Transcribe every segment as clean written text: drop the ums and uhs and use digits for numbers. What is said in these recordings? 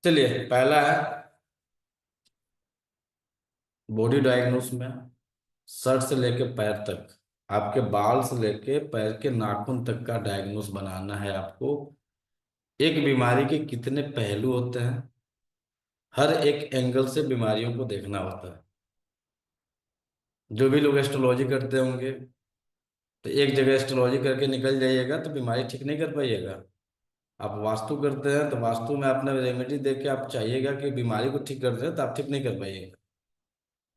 चलिए, पहला है बॉडी डायग्नोस में सर से लेके पैर तक, आपके बाल से लेके पैर के नाखून तक का डायग्नोस बनाना है आपको। एक बीमारी के कितने पहलू होते हैं, हर एक एंगल से बीमारियों को देखना होता है। जो भी लोग एस्ट्रोलॉजी करते होंगे तो एक जगह एस्ट्रोलॉजी करके निकल जाइएगा तो बीमारी ठीक नहीं कर पाइएगा। आप वास्तु करते हैं तो वास्तु में आपने रेमेडी दे के आप चाहिएगा कि बीमारी को ठीक कर दे, तो आप ठीक नहीं कर पाइएगा।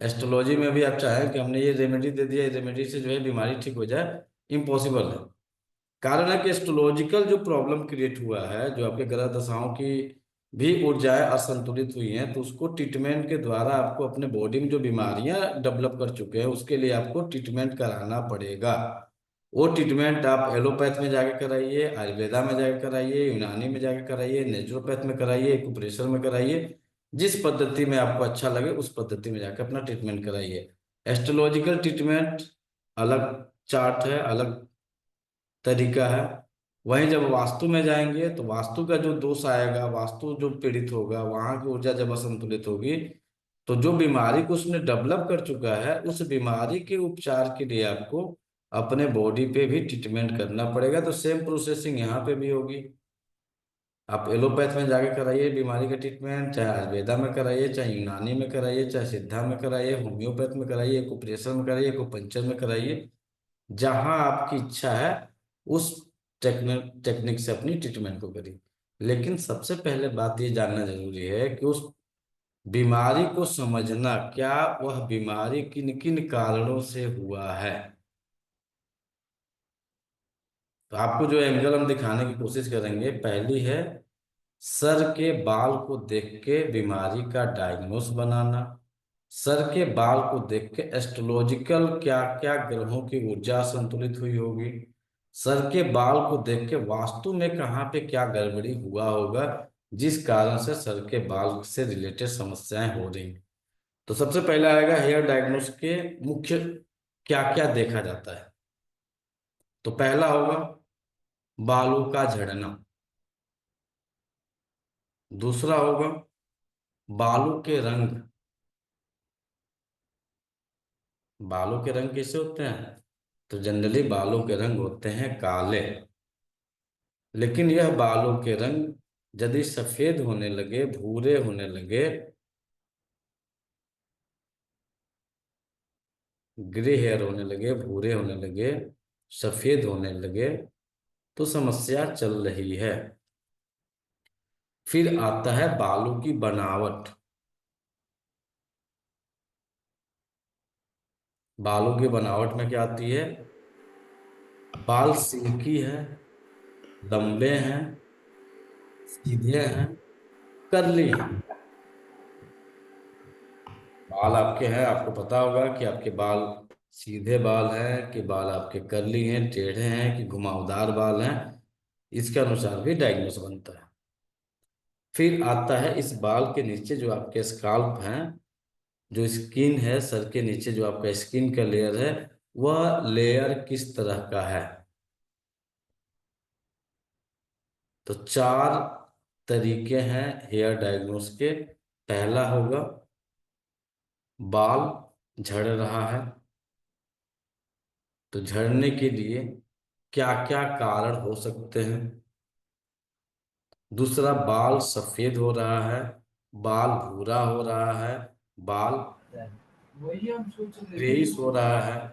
एस्ट्रोलॉजी में भी आप चाहें कि हमने ये रेमेडी दे दिया, ये रेमेडी से जो है बीमारी ठीक हो जाए, इम्पॉसिबल है। कारण है कि एस्ट्रोलॉजिकल जो प्रॉब्लम क्रिएट हुआ है, जो आपके ग्रह दशाओं की भी ऊर्जाएं असंतुलित हुई हैं, तो उसको ट्रीटमेंट के द्वारा आपको अपने बॉडी में जो बीमारियां डेवलप कर चुके हैं उसके लिए आपको ट्रीटमेंट कराना पड़ेगा। वो ट्रीटमेंट आप एलोपैथ में जाके कराइए, आयुर्वेदा में जाके कराइए, यूनानी में जाके कराइए, नेचुरोपैथ में कराइए, एक्यूप्रेशर में कराइए। जिस पद्धति में आपको अच्छा लगे उस पद्धति में जाकर अपना ट्रीटमेंट कराइए। एस्ट्रोलॉजिकल ट्रीटमेंट अलग चार्ट है, अलग तरीका है। वहीं जब वास्तु में जाएंगे तो वास्तु का जो दोष आएगा, वास्तु जो पीड़ित होगा, वहां की ऊर्जा जब असंतुलित होगी तो जो बीमारी को उसने डेवलप कर चुका है उस बीमारी के उपचार के लिए आपको अपने बॉडी पे भी ट्रीटमेंट करना पड़ेगा। तो सेम प्रोसेसिंग यहाँ पे भी होगी। आप एलोपैथ में जाके कराइए बीमारी का ट्रीटमेंट, चाहे आयुर्वेदा में कराइए, चाहे यूनानी में कराइए, चाहे सिद्धा में कराइए, होम्योपैथ में कराइए, एक्यूप्रेशर में कराइए, एक्यूपंक्चर में कराइए, जहां आपकी इच्छा है उस टेक्निक से अपनी ट्रीटमेंट को करिए। लेकिन सबसे पहले बात ये जानना जरूरी है कि उस बीमारी को समझना, क्या वह बीमारी किन किन कारणों से हुआ है। तो आपको जो एंगल हम दिखाने की कोशिश करेंगे, पहली है सर के बाल को देख के बीमारी का डायग्नोस बनाना। सर के बाल को देख के एस्ट्रोलॉजिकल क्या क्या ग्रहों की ऊर्जा संतुलित हुई होगी। सर के बाल को देख के वास्तु में कहाँ पे क्या गड़बड़ी हुआ होगा, जिस कारण से सर के बाल से रिलेटेड समस्याएं हो रही। तो सबसे पहला आएगा हेयर डायग्नोस के मुख्य क्या क्या देखा जाता है। तो पहला होगा बालों का झड़ना। दूसरा होगा बालों के रंग। बालों के रंग कैसे होते हैं? तो जनरली बालों के रंग होते हैं काले। लेकिन यह बालों के रंग यदि सफेद होने लगे, भूरे होने लगे, ग्रे हेयर होने लगे, भूरे होने लगे, सफेद होने लगे, तो समस्या चल रही है। फिर आता है बालों की बनावट। बालों की बनावट में क्या आती है? बाल सिल्की है, लंबे हैं, सीधे हैं, कर्ली हैं। बाल आपके हैं, आपको पता होगा कि आपके बाल सीधे बाल हैं कि बाल आपके कर्ली हैं, टेढ़े हैं कि घुमावदार बाल हैं। इसके अनुसार भी डायग्नोस बनता है। फिर आता है इस बाल के नीचे जो आपके स्काल्प हैं, जो स्किन है, सर के नीचे जो आपका स्किन का लेयर है, वह लेयर किस तरह का है। तो चार तरीके हैं हेयर डायग्नोस के। पहला होगा बाल झड़ रहा है, तो झड़ने के लिए क्या क्या कारण हो सकते हैं। दूसरा, बाल सफेद हो रहा है, बाल भूरा हो रहा है, बाल ग्रेइश हो रहा है,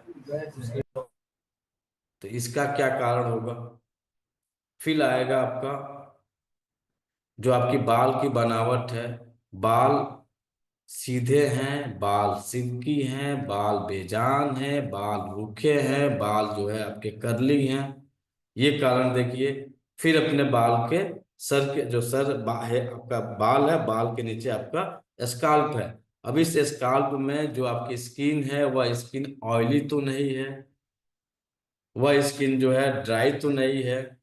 तो इसका क्या कारण होगा। फिर आएगा आपका जो आपकी बाल की बनावट है, बाल सीधे हैं, बाल सिल्की हैं, बाल बेजान हैं, बाल रूखे हैं, बाल जो है आपके कर्ली हैं, ये कारण देखिए। फिर अपने बाल के सर के जो है आपका बाल है, बाल के नीचे आपका स्काल्प है। अब इस स्काल्प में जो आपकी स्किन है वह स्किन ऑयली तो नहीं है, वह स्किन जो है ड्राई तो नहीं है,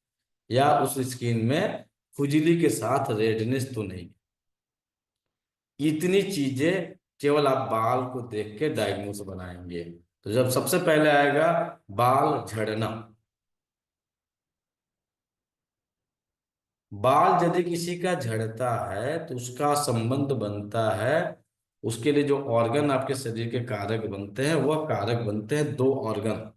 या उस स्किन में खुजली के साथ रेडनेस तो नहीं। इतनी चीजें केवल आप बाल को देख के डायग्नोस बनाएंगे। तो जब सबसे पहले आएगा बाल झड़ना। बाल यदि किसी का झड़ता है तो उसका संबंध बनता है, उसके लिए जो ऑर्गन आपके शरीर के कारक बनते हैं, वह कारक बनते हैं दो ऑर्गन।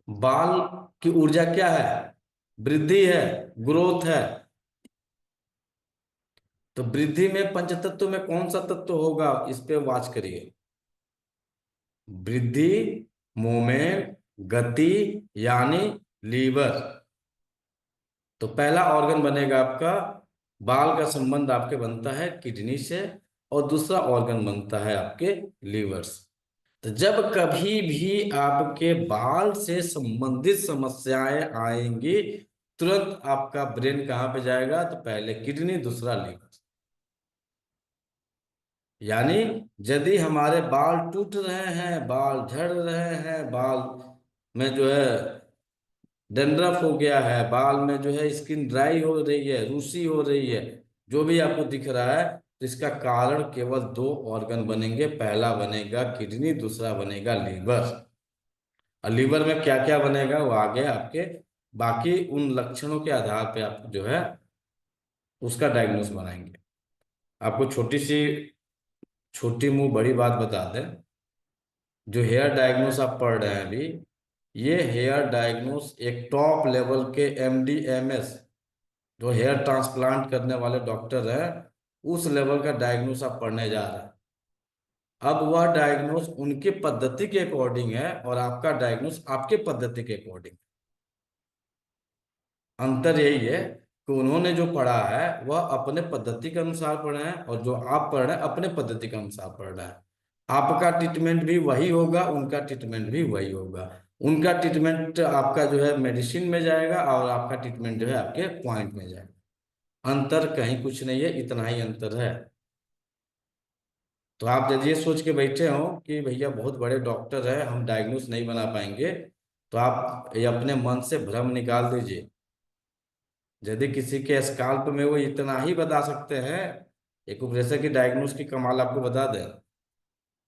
बाल की ऊर्जा क्या है? वृद्धि है, ग्रोथ है। तो वृद्धि में पंचतत्व में कौन सा तत्व होगा, इस पे वाच करिए। वृद्धि, मूवमेंट, गति, यानी लीवर। तो पहला ऑर्गन बनेगा आपका, बाल का संबंध आपके बनता है किडनी से, और दूसरा ऑर्गन बनता है आपके लीवर से। तो जब कभी भी आपके बाल से संबंधित समस्याएं आएंगी, तुरंत आपका ब्रेन कहाँ पे जाएगा? तो पहले किडनी, दूसरा लीवर। यानी यदि हमारे बाल टूट रहे हैं, बाल झड़ रहे हैं, बाल में जो है डैंड्रफ हो गया है, बाल में जो है स्किन ड्राई हो रही है, रूसी हो रही है, जो भी आपको दिख रहा है, तो इसका कारण केवल दो ऑर्गन बनेंगे। पहला बनेगा किडनी, दूसरा बनेगा लीवर। और लीवर में क्या क्या बनेगा वो आगे आपके बाकी उन लक्षणों के आधार पे आप जो है उसका डायग्नोस बनाएंगे। आपको छोटी मुंह बड़ी बात बता दें, जो हेयर डायग्नोस आप पढ़ रहे हैं अभी, ये हेयर डायग्नोस एक टॉप लेवल के MD MS, जो हेयर ट्रांसप्लांट करने वाले डॉक्टर हैं, उस लेवल का डायग्नोस आप पढ़ने जा रहे हैं। अब वह डायग्नोस उनके पद्धति के अकॉर्डिंग है और आपका डायग्नोस आपके पद्धति के अकॉर्डिंग। अंतर यही है कि उन्होंने जो पढ़ा है वह अपने पद्धति के अनुसार पढ़े हैं, और जो आप पढ़ रहे हैं अपने पद्धति के अनुसार पढ़ रहे हैं। आपका ट्रीटमेंट भी वही होगा, उनका ट्रीटमेंट भी वही होगा। उनका ट्रीटमेंट आपका जो है मेडिसिन में जाएगा, और आपका ट्रीटमेंट जो है आपके पॉइंट में जाएगा। अंतर कहीं कुछ नहीं है, इतना ही अंतर है। तो आप यदि ये सोच के बैठे हो कि भैया बहुत बड़े डॉक्टर है, हम डायग्नोस नहीं बना पाएंगे, तो आप ये अपने मन से भ्रम निकाल दीजिए। यदि किसी के स्काल्प में वो इतना ही बता सकते हैं, एक प्रेशर की डायग्नोस की कमाल आपको बता दें,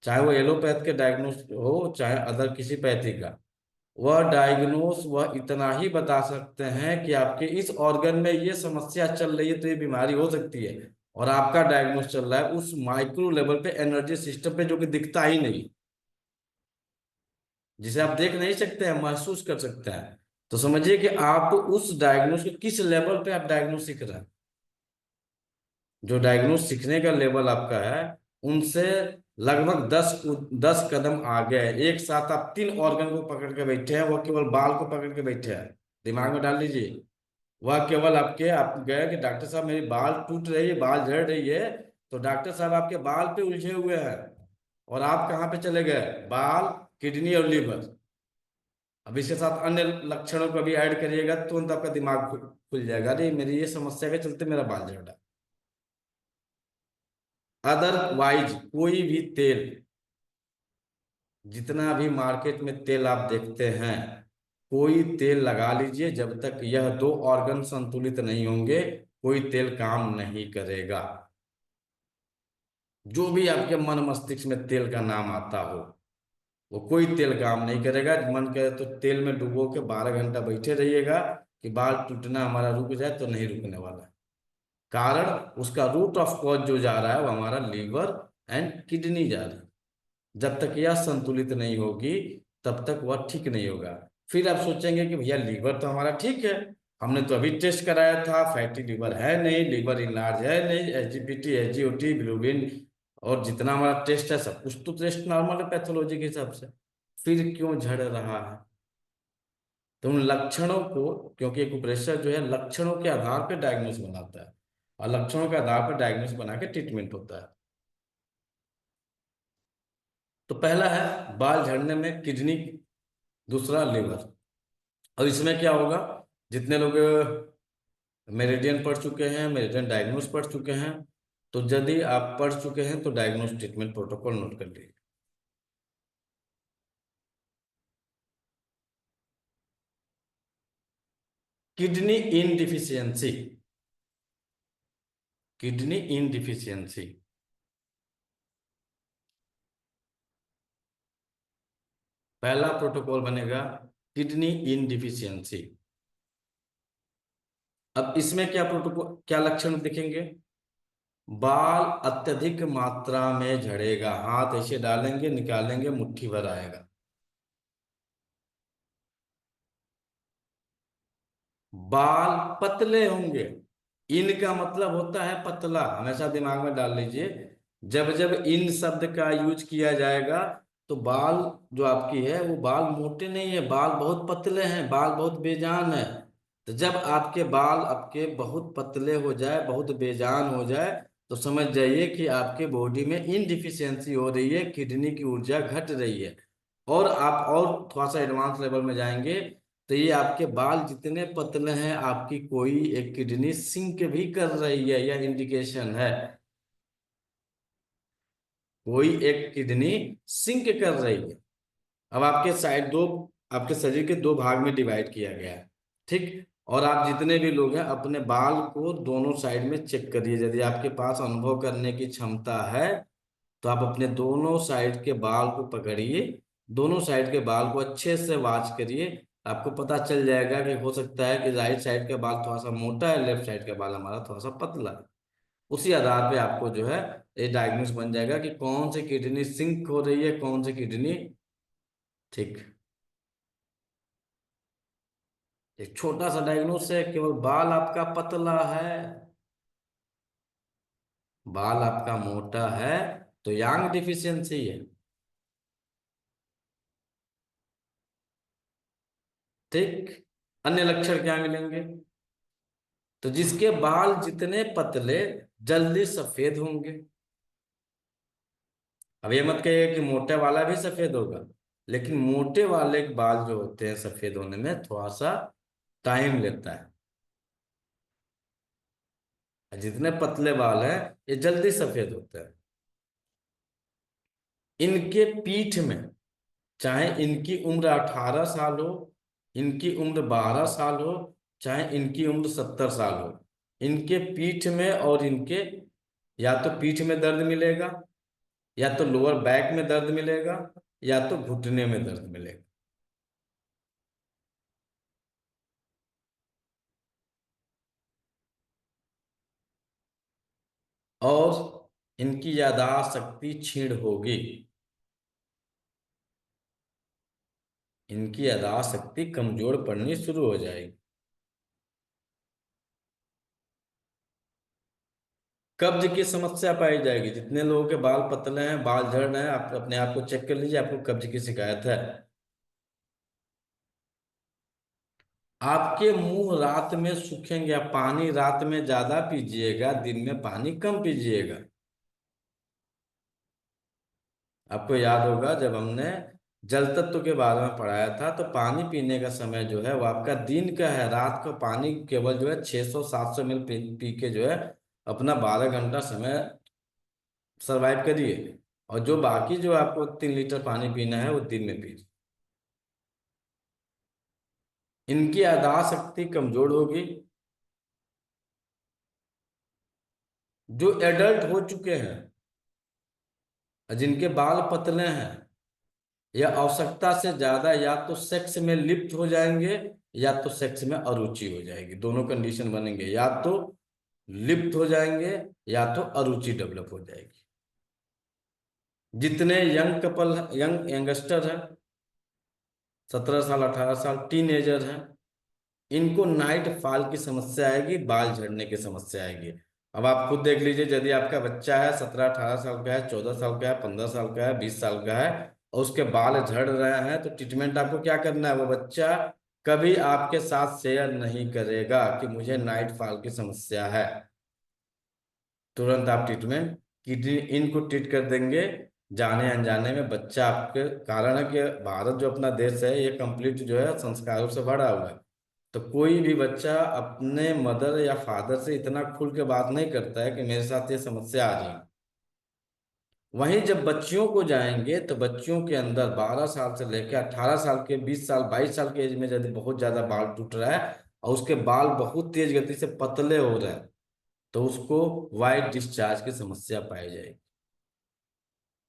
चाहे वो एलोपैथ के डायग्नोस हो चाहे अदर किसी पैथी का, वह डायग्नोस वह इतना ही बता सकते हैं कि आपके इस ऑर्गन में ये समस्या चल रही है, तो ये बीमारी हो सकती है। और आपका डायग्नोस चल रहा है उस माइक्रो लेवल पे, एनर्जी सिस्टम पे, जो कि दिखता ही नहीं, जिसे आप देख नहीं सकते हैं, महसूस कर सकते हैं। तो समझिए कि आप उस डायग्नोस के किस लेवल पे आप डायग्नोस सीख रहे हैं। जो डायग्नोस सीखने का लेवल आपका है, उनसे लगभग 10 कदम आगे है। एक साथ आप 3 ऑर्गन को पकड़ के बैठे हैं, वो केवल बाल को पकड़ के बैठे हैं। दिमाग में डाल लीजिए, वह केवल आप गए कि डॉक्टर साहब मेरी बाल टूट रही है, बाल झड़ रही है, तो डॉक्टर साहब आपके बाल पे उलझे हुए हैं, और आप कहाँ पे चले गए? बाल, किडनी और लीवर। अब इसके साथ अन्य लक्षणों को भी ऐड करिएगा, तुरंत आपका दिमाग खुल जाएगा, अरे मेरी ये समस्या के चलते मेरा बाल झड़ रहा है। अदरवाइज कोई भी तेल, जितना भी मार्केट में तेल आप देखते हैं, कोई तेल लगा लीजिए, जब तक यह दो ऑर्गन संतुलित नहीं होंगे कोई तेल काम नहीं करेगा। जो भी आपके मन मस्तिष्क में तेल का नाम आता हो, वो कोई तेल काम नहीं करेगा। मन करे तो तेल में डुबो के 12 घंटा बैठे रहिएगा कि बाल टूटना हमारा रुक जाए, तो नहीं रुकने वाला है। कारण उसका रूट ऑफ कॉज जो जा रहा है वो हमारा लीवर एंड किडनी जा रहा है। जब तक यह संतुलित नहीं होगी तब तक वह ठीक नहीं होगा। फिर आप सोचेंगे कि भैया लीवर तो हमारा ठीक है, हमने तो अभी टेस्ट कराया था, फैटी लीवर है नहीं, लीवर इनलार्ज है नहीं, SGPT, SGOT, बिलिरुबिन, और जितना हमारा टेस्ट है सब कुछ तो टेस्ट नॉर्मल है पैथोलॉजी के हिसाब से, फिर क्यों झड़ रहा है? तो उन लक्षणों को, क्योंकि एक प्रेशर जो है लक्षणों के आधार पर डायग्नोस बनाता है, और लक्षणों के आधार पर डायग्नोस बना के ट्रीटमेंट होता है। तो पहला है बाल झड़ने में किडनी, दूसरा लीवर। और इसमें क्या होगा, जितने लोग मेरिडियन पढ़ चुके हैं, मेरिडियन डायग्नोस पढ़ चुके हैं, तो यदि आप पढ़ चुके हैं तो डायग्नोस ट्रीटमेंट प्रोटोकॉल नोट कर लीजिए। किडनी इन डिफिशियंसी, किडनी इन डिफिशियंसी। पहला प्रोटोकॉल बनेगा किडनी इन डिफिशियंसी। अब इसमें क्या प्रोटोकॉल, क्या लक्षण दिखेंगे? बाल अत्यधिक मात्रा में झड़ेगा, हाथ ऐसे डालेंगे निकालेंगे मुट्ठी भर आएगा। बाल पतले होंगे, इन का मतलब होता है पतला, हमेशा दिमाग में डाल लीजिए। जब जब इन शब्द का यूज किया जाएगा तो बाल जो आपकी है वो बाल मोटे नहीं है, बाल बहुत पतले हैं, बाल बहुत बेजान है। तो जब आपके बाल आपके बहुत पतले हो जाए, बहुत बेजान हो जाए, तो समझ जाइए कि आपके बॉडी में इनडिफिशियंसी हो रही है, किडनी की ऊर्जा घट रही है। और आप और थोड़ा सा एडवांस लेवल में जाएंगे तो ये आपके बाल जितने पतले हैं, आपकी कोई एक किडनी सिंक भी कर रही है, यह इंडिकेशन है। कोई एक किडनी सिंक कर रही है। अब आपके साइड दो, आपके शरीर के दो भाग में डिवाइड किया गया है, ठीक। और आप जितने भी लोग हैं अपने बाल को दोनों साइड में चेक करिए, यदि आपके पास अनुभव करने की क्षमता है तो आप अपने दोनों साइड के बाल को पकड़िए, दोनों साइड के बाल को अच्छे से वॉच करिए। आपको पता चल जाएगा कि हो सकता है कि राइट साइड का बाल थोड़ा सा मोटा है, लेफ्ट साइड का बाल हमारा थोड़ा सा पतला है। उसी आधार पे आपको जो है ये डायग्नोस बन जाएगा कि कौन सी किडनी सिंक हो रही है, कौन सी किडनी ठीक। एक छोटा सा डायग्नोस है, केवल बाल आपका पतला है, बाल आपका मोटा है तो यांग डिफिशियंसी है, ठीक। अन्य लक्षण क्या मिलेंगे? तो जिसके बाल जितने पतले जल्दी सफेद होंगे। अब ये मत कहिए कि मोटे वाला भी सफेद होगा, लेकिन मोटे वाले के बाल जो होते हैं सफेद होने में थोड़ा सा टाइम लेता है, जितने पतले बाल हैं ये जल्दी सफेद होते हैं। इनके पीठ में, चाहे इनकी उम्र 18 साल हो, इनकी उम्र 12 साल हो, चाहे इनकी उम्र 70 साल हो, इनके पीठ में और इनके, या तो पीठ में दर्द मिलेगा, या तो लोअर बैक में दर्द मिलेगा, या तो घुटने में दर्द मिलेगा। और इनकी याददाश्त शक्ति क्षीण होगी, इनकी याददाश्त शक्ति कमजोर पड़नी शुरू हो जाएगी। कब्ज की समस्या पाई जाएगी, जितने लोगों के बाल पतले हैं, बाल झड़ रहे हैं, आप अपने आप को चेक कर लीजिए, आपको कब्ज की शिकायत है। आपके मुंह रात में सूखेंगे, आप पानी रात में ज्यादा पीजिएगा, दिन में पानी कम पीजिएगा। आपको याद होगा जब हमने जल तत्व के बारे में पढ़ाया था, तो पानी पीने का समय जो है वो आपका दिन का है, रात को पानी केवल जो है 600 700 ml पी के जो है अपना 12 घंटा समय सरवाइव करिए। और जो बाकी जो आपको 3 लीटर पानी पीना है वो दिन में पीजिए। इनकी याददाश्त शक्ति कमजोर होगी। जो एडल्ट हो चुके हैं, जिनके बाल पतले हैं, या आवश्यकता से ज्यादा या तो सेक्स में लिप्त हो जाएंगे, या तो सेक्स में अरुचि हो जाएगी, दोनों कंडीशन बनेंगे, या तो लिप्त हो जाएंगे या तो अरुचि डेवलप हो जाएगी। जितने यंग कपल, यंगस्टर हैं, 17 साल 18 साल टीनेजर हैं, इनको नाइट फॉल की समस्या आएगी, बाल झड़ने की समस्या आएगी। अब आप खुद देख लीजिए, यदि आपका बच्चा है 17 18 साल का है, 14 साल का है, 15 साल का है, 20 साल का है, और उसके बाल झड़ रहे हैं, तो ट्रीटमेंट आपको क्या करना है? वो बच्चा कभी आपके साथ शेयर नहीं करेगा कि मुझे नाइट फॉल की समस्या है। तुरंत आप ट्रीटमेंट किडनी इनको ट्रीट कर देंगे। जाने अनजाने में बच्चा आपके कारण है कि भारत जो अपना देश है ये कंप्लीट जो है संस्कारों से भरा हुआ है। तो कोई भी बच्चा अपने मदर या फादर से इतना खुल के बात नहीं करता है कि मेरे साथ ये समस्या आ जाए। वहीं जब बच्चियों को जाएंगे तो बच्चियों के अंदर 12 साल से लेकर 18 साल के, 20 साल 22 साल के एज में यदि बहुत ज्यादा बाल टूट रहा है और उसके बाल बहुत तेज गति से पतले हो रहे हैं, तो उसको वाइट डिस्चार्ज की समस्या पाई जाएगी।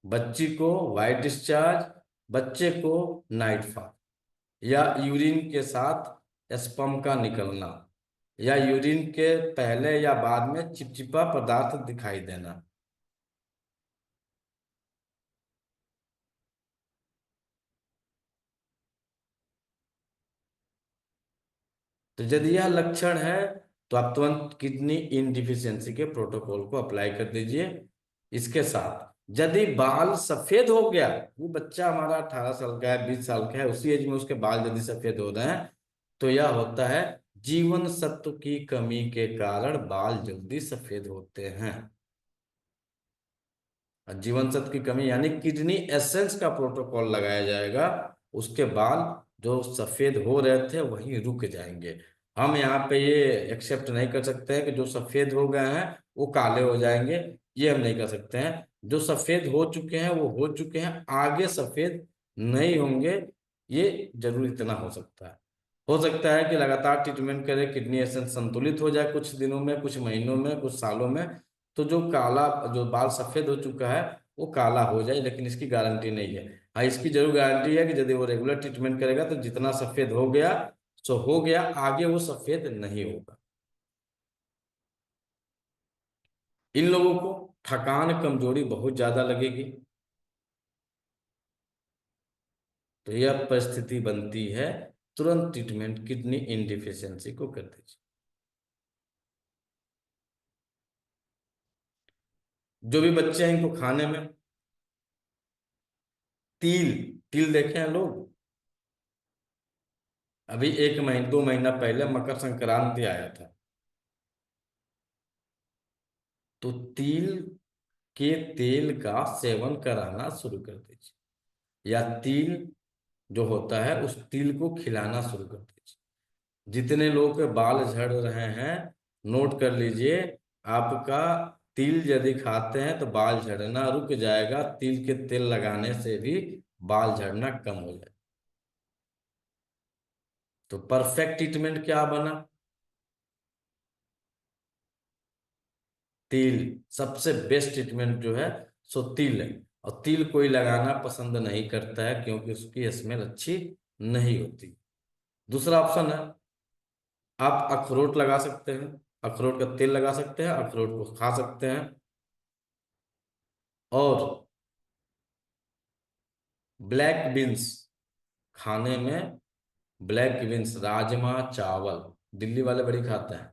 बच्ची को वाइट डिस्चार्ज, बच्चे को नाइट फॉल, या यूरिन के साथ स्पर्म का निकलना, या यूरिन के पहले या बाद में चिपचिपा पदार्थ दिखाई देना। तो यदि यह लक्षण है तो आप तुरंत किडनी इनडिफिशियंसी के प्रोटोकॉल को अप्लाई कर दीजिए। इसके साथ यदि बाल सफेद हो गया, वो बच्चा हमारा 18 साल का है, 20 साल का है, उसी एज में उसके बाल यदि सफेद हो रहे हैं, तो यह होता है जीवन सत्व की कमी के कारण बाल जल्दी सफेद होते हैं। जीवन सत्व की कमी यानी किडनी एसेंस का प्रोटोकॉल लगाया जाएगा, उसके बाल जो सफेद हो रहे थे वहीं रुक जाएंगे। हम यहाँ पे ये एक्सेप्ट नहीं कर सकते हैं कि जो सफेद हो गए हैं वो काले हो जाएंगे। ये हम नहीं कर सकते हैं। जो सफेद हो चुके हैं वो हो चुके हैं, आगे सफेद नहीं होंगे। ये जरूर इतना हो सकता है कि लगातार ट्रीटमेंट करें, किडनी एसेंस संतुलित हो जाए कुछ दिनों में, कुछ महीनों में, कुछ सालों में, तो जो बाल सफेद हो चुका है वो काला हो जाए, लेकिन इसकी गारंटी नहीं है। हाँ, इसकी जरूर गारंटी है कि यदि वो रेगुलर ट्रीटमेंट करेगा तो जितना सफेद हो गया सो हो गया, आगे वो सफेद नहीं होगा। इन लोगों को थकान कमजोरी बहुत ज्यादा लगेगी, तो यह परिस्थिति बनती है, तुरंत ट्रीटमेंट किडनी इनडिफिशियंसी को कर दीजिए। जो भी बच्चे हैं इनको खाने में तिल, तिल देखे हैं लोग? अभी 1 महीना 2 महीना पहले मकर संक्रांति आया था, तो तिल के तेल का सेवन कराना शुरू कर दीजिए, या तिल जो होता है उस तिल को खिलाना शुरू कर दीजिए। जितने लोगों के बाल झड़ रहे हैं, नोट कर लीजिए, आपका तिल यदि खाते हैं तो बाल झड़ना रुक जाएगा, तिल के तेल लगाने से भी बाल झड़ना कम हो जाएगा। तो परफेक्ट ट्रीटमेंट क्या बना? तिल सबसे बेस्ट ट्रीटमेंट जो है सो तिल है। और तिल कोई लगाना पसंद नहीं करता है क्योंकि उसकी स्मेल अच्छी नहीं होती। दूसरा ऑप्शन है, आप अखरोट लगा सकते हैं, अखरोट का तेल लगा सकते हैं, अखरोट को खा सकते हैं। और ब्लैक बीन्स खाने में, ब्लैक बीन्स राजमा चावल दिल्ली वाले बड़ी खाते हैं।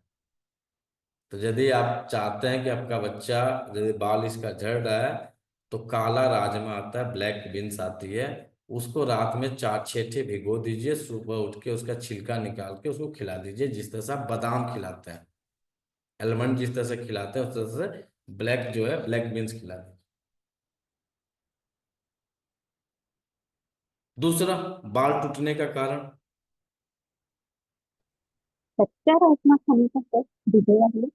तो यदि आप चाहते हैं कि आपका बच्चा, यदि बाल इसका झड़ रहा है, तो काला राजमा आता है, ब्लैक बीन्स आती है, उसको रात में 4-6 भिगो दीजिए, सुबह उठ के उसका छिलका निकाल के उसको खिला दीजिए, जिस तरह से आप बादाम खिलाते हैं, आलमंड जिस तरह से खिलाते हैं उस तरह से ब्लैक जो है ब्लैक बीन्स खिला दीजिए। दूसरा, बाल टूटने का कारण, कच्चा राजमा खाने का सर दूधे वाले।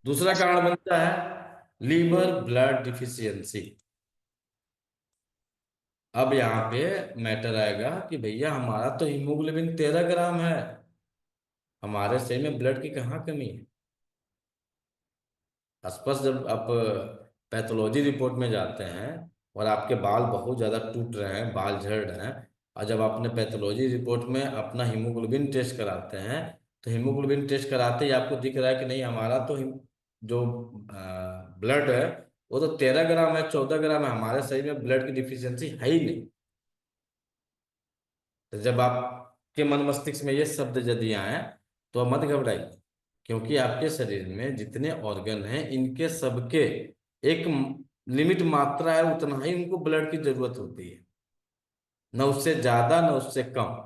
दूसरा कारण बनता है लीवर ब्लड डिफिशियंसी। अब यहाँ पे मैटर आएगा कि भैया हमारा तो हीमोग्लोबिन 13 ग्राम है, हमारे शरीर में ब्लड की कहाँ कमी है? आसपास जब आप पैथोलॉजी रिपोर्ट में जाते हैं और आपके बाल बहुत ज़्यादा टूट रहे हैं, बाल झड़ रहे हैं, और जब आपने पैथोलॉजी रिपोर्ट में अपना हीमोग्लोबिन टेस्ट कराते हैं, तो हीमोग्लोबिन टेस्ट कराते ही आपको दिख रहा है कि नहीं, हमारा तो जो ब्लड है वो तो 13 ग्राम है, 14 ग्राम है, हमारे शरीर में ब्लड की डिफिशियंसी है ही नहीं। तो जब आपके मन मस्तिष्क में ये शब्द यदि आए तो आप मत घबराइए, क्योंकि आपके शरीर में जितने ऑर्गन हैं इनके सबके एक लिमिट मात्रा है, उतना ही उनको ब्लड की जरूरत होती है, न उससे ज्यादा न उससे कम।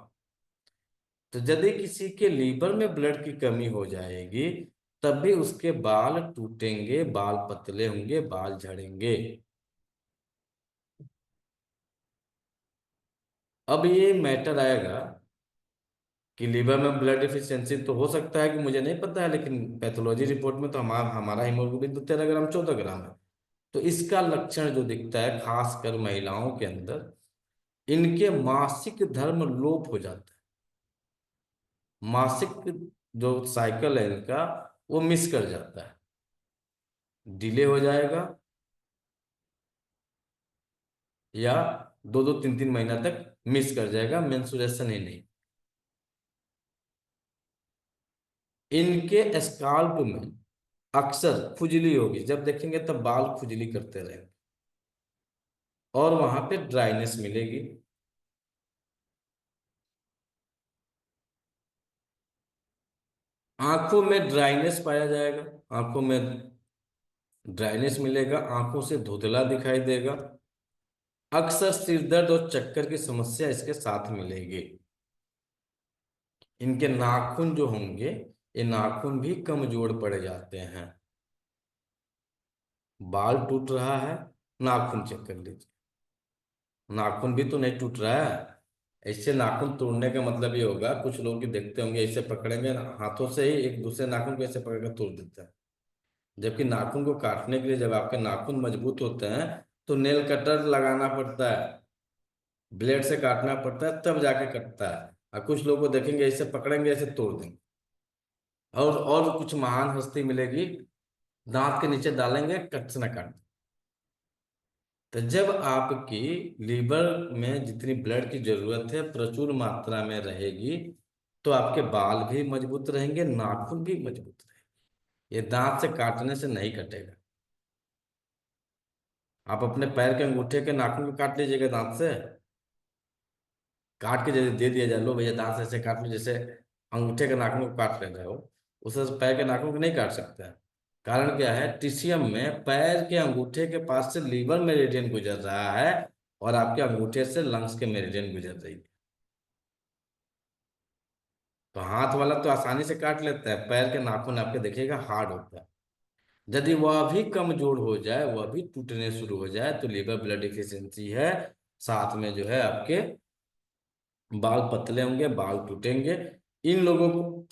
तो यदि किसी के लीवर में ब्लड की कमी हो जाएगी, तब भी उसके बाल टूटेंगे, बाल पतले होंगे, बाल झड़ेंगे। अब ये मैटर आएगा कि लीवर में ब्लड डिफिशियंसी तो हो सकता है कि मुझे नहीं पता है, लेकिन पैथोलॉजी रिपोर्ट में तो हमारा हमारा हीमोग्लोबिन तो 13 ग्राम 14 ग्राम है। तो इसका लक्षण जो दिखता है खासकर महिलाओं के अंदर, इनके मासिक धर्म लोप हो जाता है, मासिक जो साइकिल है इनका वो मिस कर जाता है, डिले हो जाएगा, या 2-2 3-3 महीना तक मिस कर जाएगा, मेंसुरेशन ही नहीं। इनके स्काल्प में अक्सर खुजली होगी, जब देखेंगे तब बाल खुजली करते रहेंगे, और वहां पे ड्राइनेस मिलेगी। आंखों में ड्राइनेस पाया जाएगा, आंखों में ड्राइनेस मिलेगा, आंखों से धुंधला दिखाई देगा। अक्सर सिर दर्द और चक्कर की समस्या इसके साथ मिलेगी। इनके नाखून जो होंगे, ये नाखून भी कमजोर पड़ जाते हैं। बाल टूट रहा है, नाखून चेक कर लीजिए, नाखून भी तो नहीं टूट रहा है। ऐसे नाखून तोड़ने का मतलब ये होगा, कुछ लोग की देखते होंगे ऐसे पकड़ेंगे हाथों से ही, एक दूसरे नाखून को ऐसे पकड़ कर तोड़ देता है। जबकि नाखून को काटने के लिए जब आपके नाखून मजबूत होते हैं तो नेल कटर लगाना पड़ता है, ब्लेड से काटना पड़ता है, तब जाके कटता है। और कुछ लोगों को देखेंगे ऐसे पकड़ेंगे ऐसे तोड़ देंगे। और कुछ महान हस्ती मिलेगी, दांत के नीचे डालेंगे, कट से न काट। तो जब आपकी लीवर में जितनी ब्लड की जरूरत है प्रचुर मात्रा में रहेगी, तो आपके बाल भी मजबूत रहेंगे, नाखून भी मजबूत रहेंगे। ये दांत से काटने से नहीं कटेगा। आप अपने पैर के अंगूठे के नाखून को काट लीजिएगा दांत से, काट के जैसे दे दिया जाए, लो भैया दांत से ऐसे काट लो, जैसे अंगूठे के नाखून को काट ले रहे हो, उससे पैर के नाखून को नहीं काट सकते हैं। कारण क्या है, टिशियम में पैर के अंगूठे के पास से लीवर मेरिडियन गुजर रहा है, और आपके अंगूठे से लंग्स के मेरिडियन गुजर रही है। तो हाथ वाला तो आसानी से काट लेता है, पैर के नाखून आपके देखिएगा हार्ड होता है। यदि वह भी कमजोर हो जाए, वह भी टूटने शुरू हो जाए, तो लीवर ब्लड डिफिशियंसी है। साथ में जो है आपके बाल पतले होंगे, बाल टूटेंगे। इन लोगों को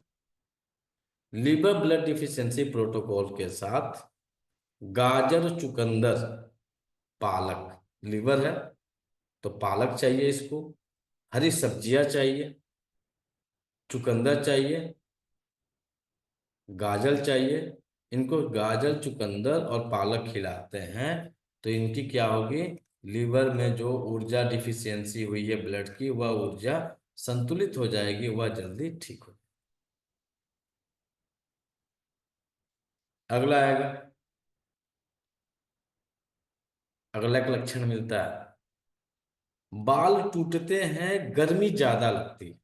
लीवर ब्लड डिफिशियंसी प्रोटोकॉल के साथ गाजर, चुकंदर, पालक, लीवर है तो पालक चाहिए इसको, हरी सब्जियां चाहिए, चुकंदर चाहिए, गाजर चाहिए। इनको गाजर, चुकंदर और पालक खिलाते हैं तो इनकी क्या होगी, लीवर में जो ऊर्जा डिफिशियंसी हुई है ब्लड की, वह ऊर्जा संतुलित हो जाएगी, वह जल्दी ठीक हो। अगला आएगा, अगला एक लक्षण मिलता है, बाल टूटते हैं, गर्मी ज्यादा लगती है।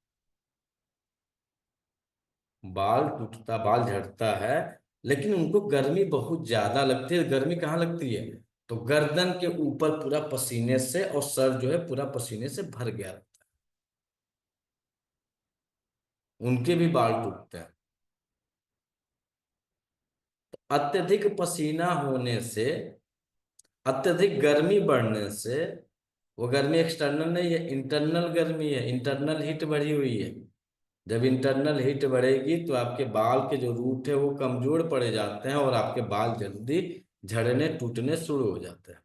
बाल टूटता, बाल झड़ता है, लेकिन उनको गर्मी बहुत ज्यादा लगती है। गर्मी कहाँ लगती है, तो गर्दन के ऊपर पूरा पसीने से, और सर जो है पूरा पसीने से भर गया रहता है, उनके भी बाल टूटते हैं। अत्यधिक पसीना होने से, अत्यधिक गर्मी बढ़ने से, वो गर्मी एक्सटर्नल नहीं है, इंटरनल गर्मी है, इंटरनल हीट बढ़ी हुई है। जब इंटरनल हीट बढ़ेगी तो आपके बाल के जो रूट है वो कमजोर पड़े जाते हैं, और आपके बाल जल्दी झड़ने टूटने शुरू हो जाते हैं।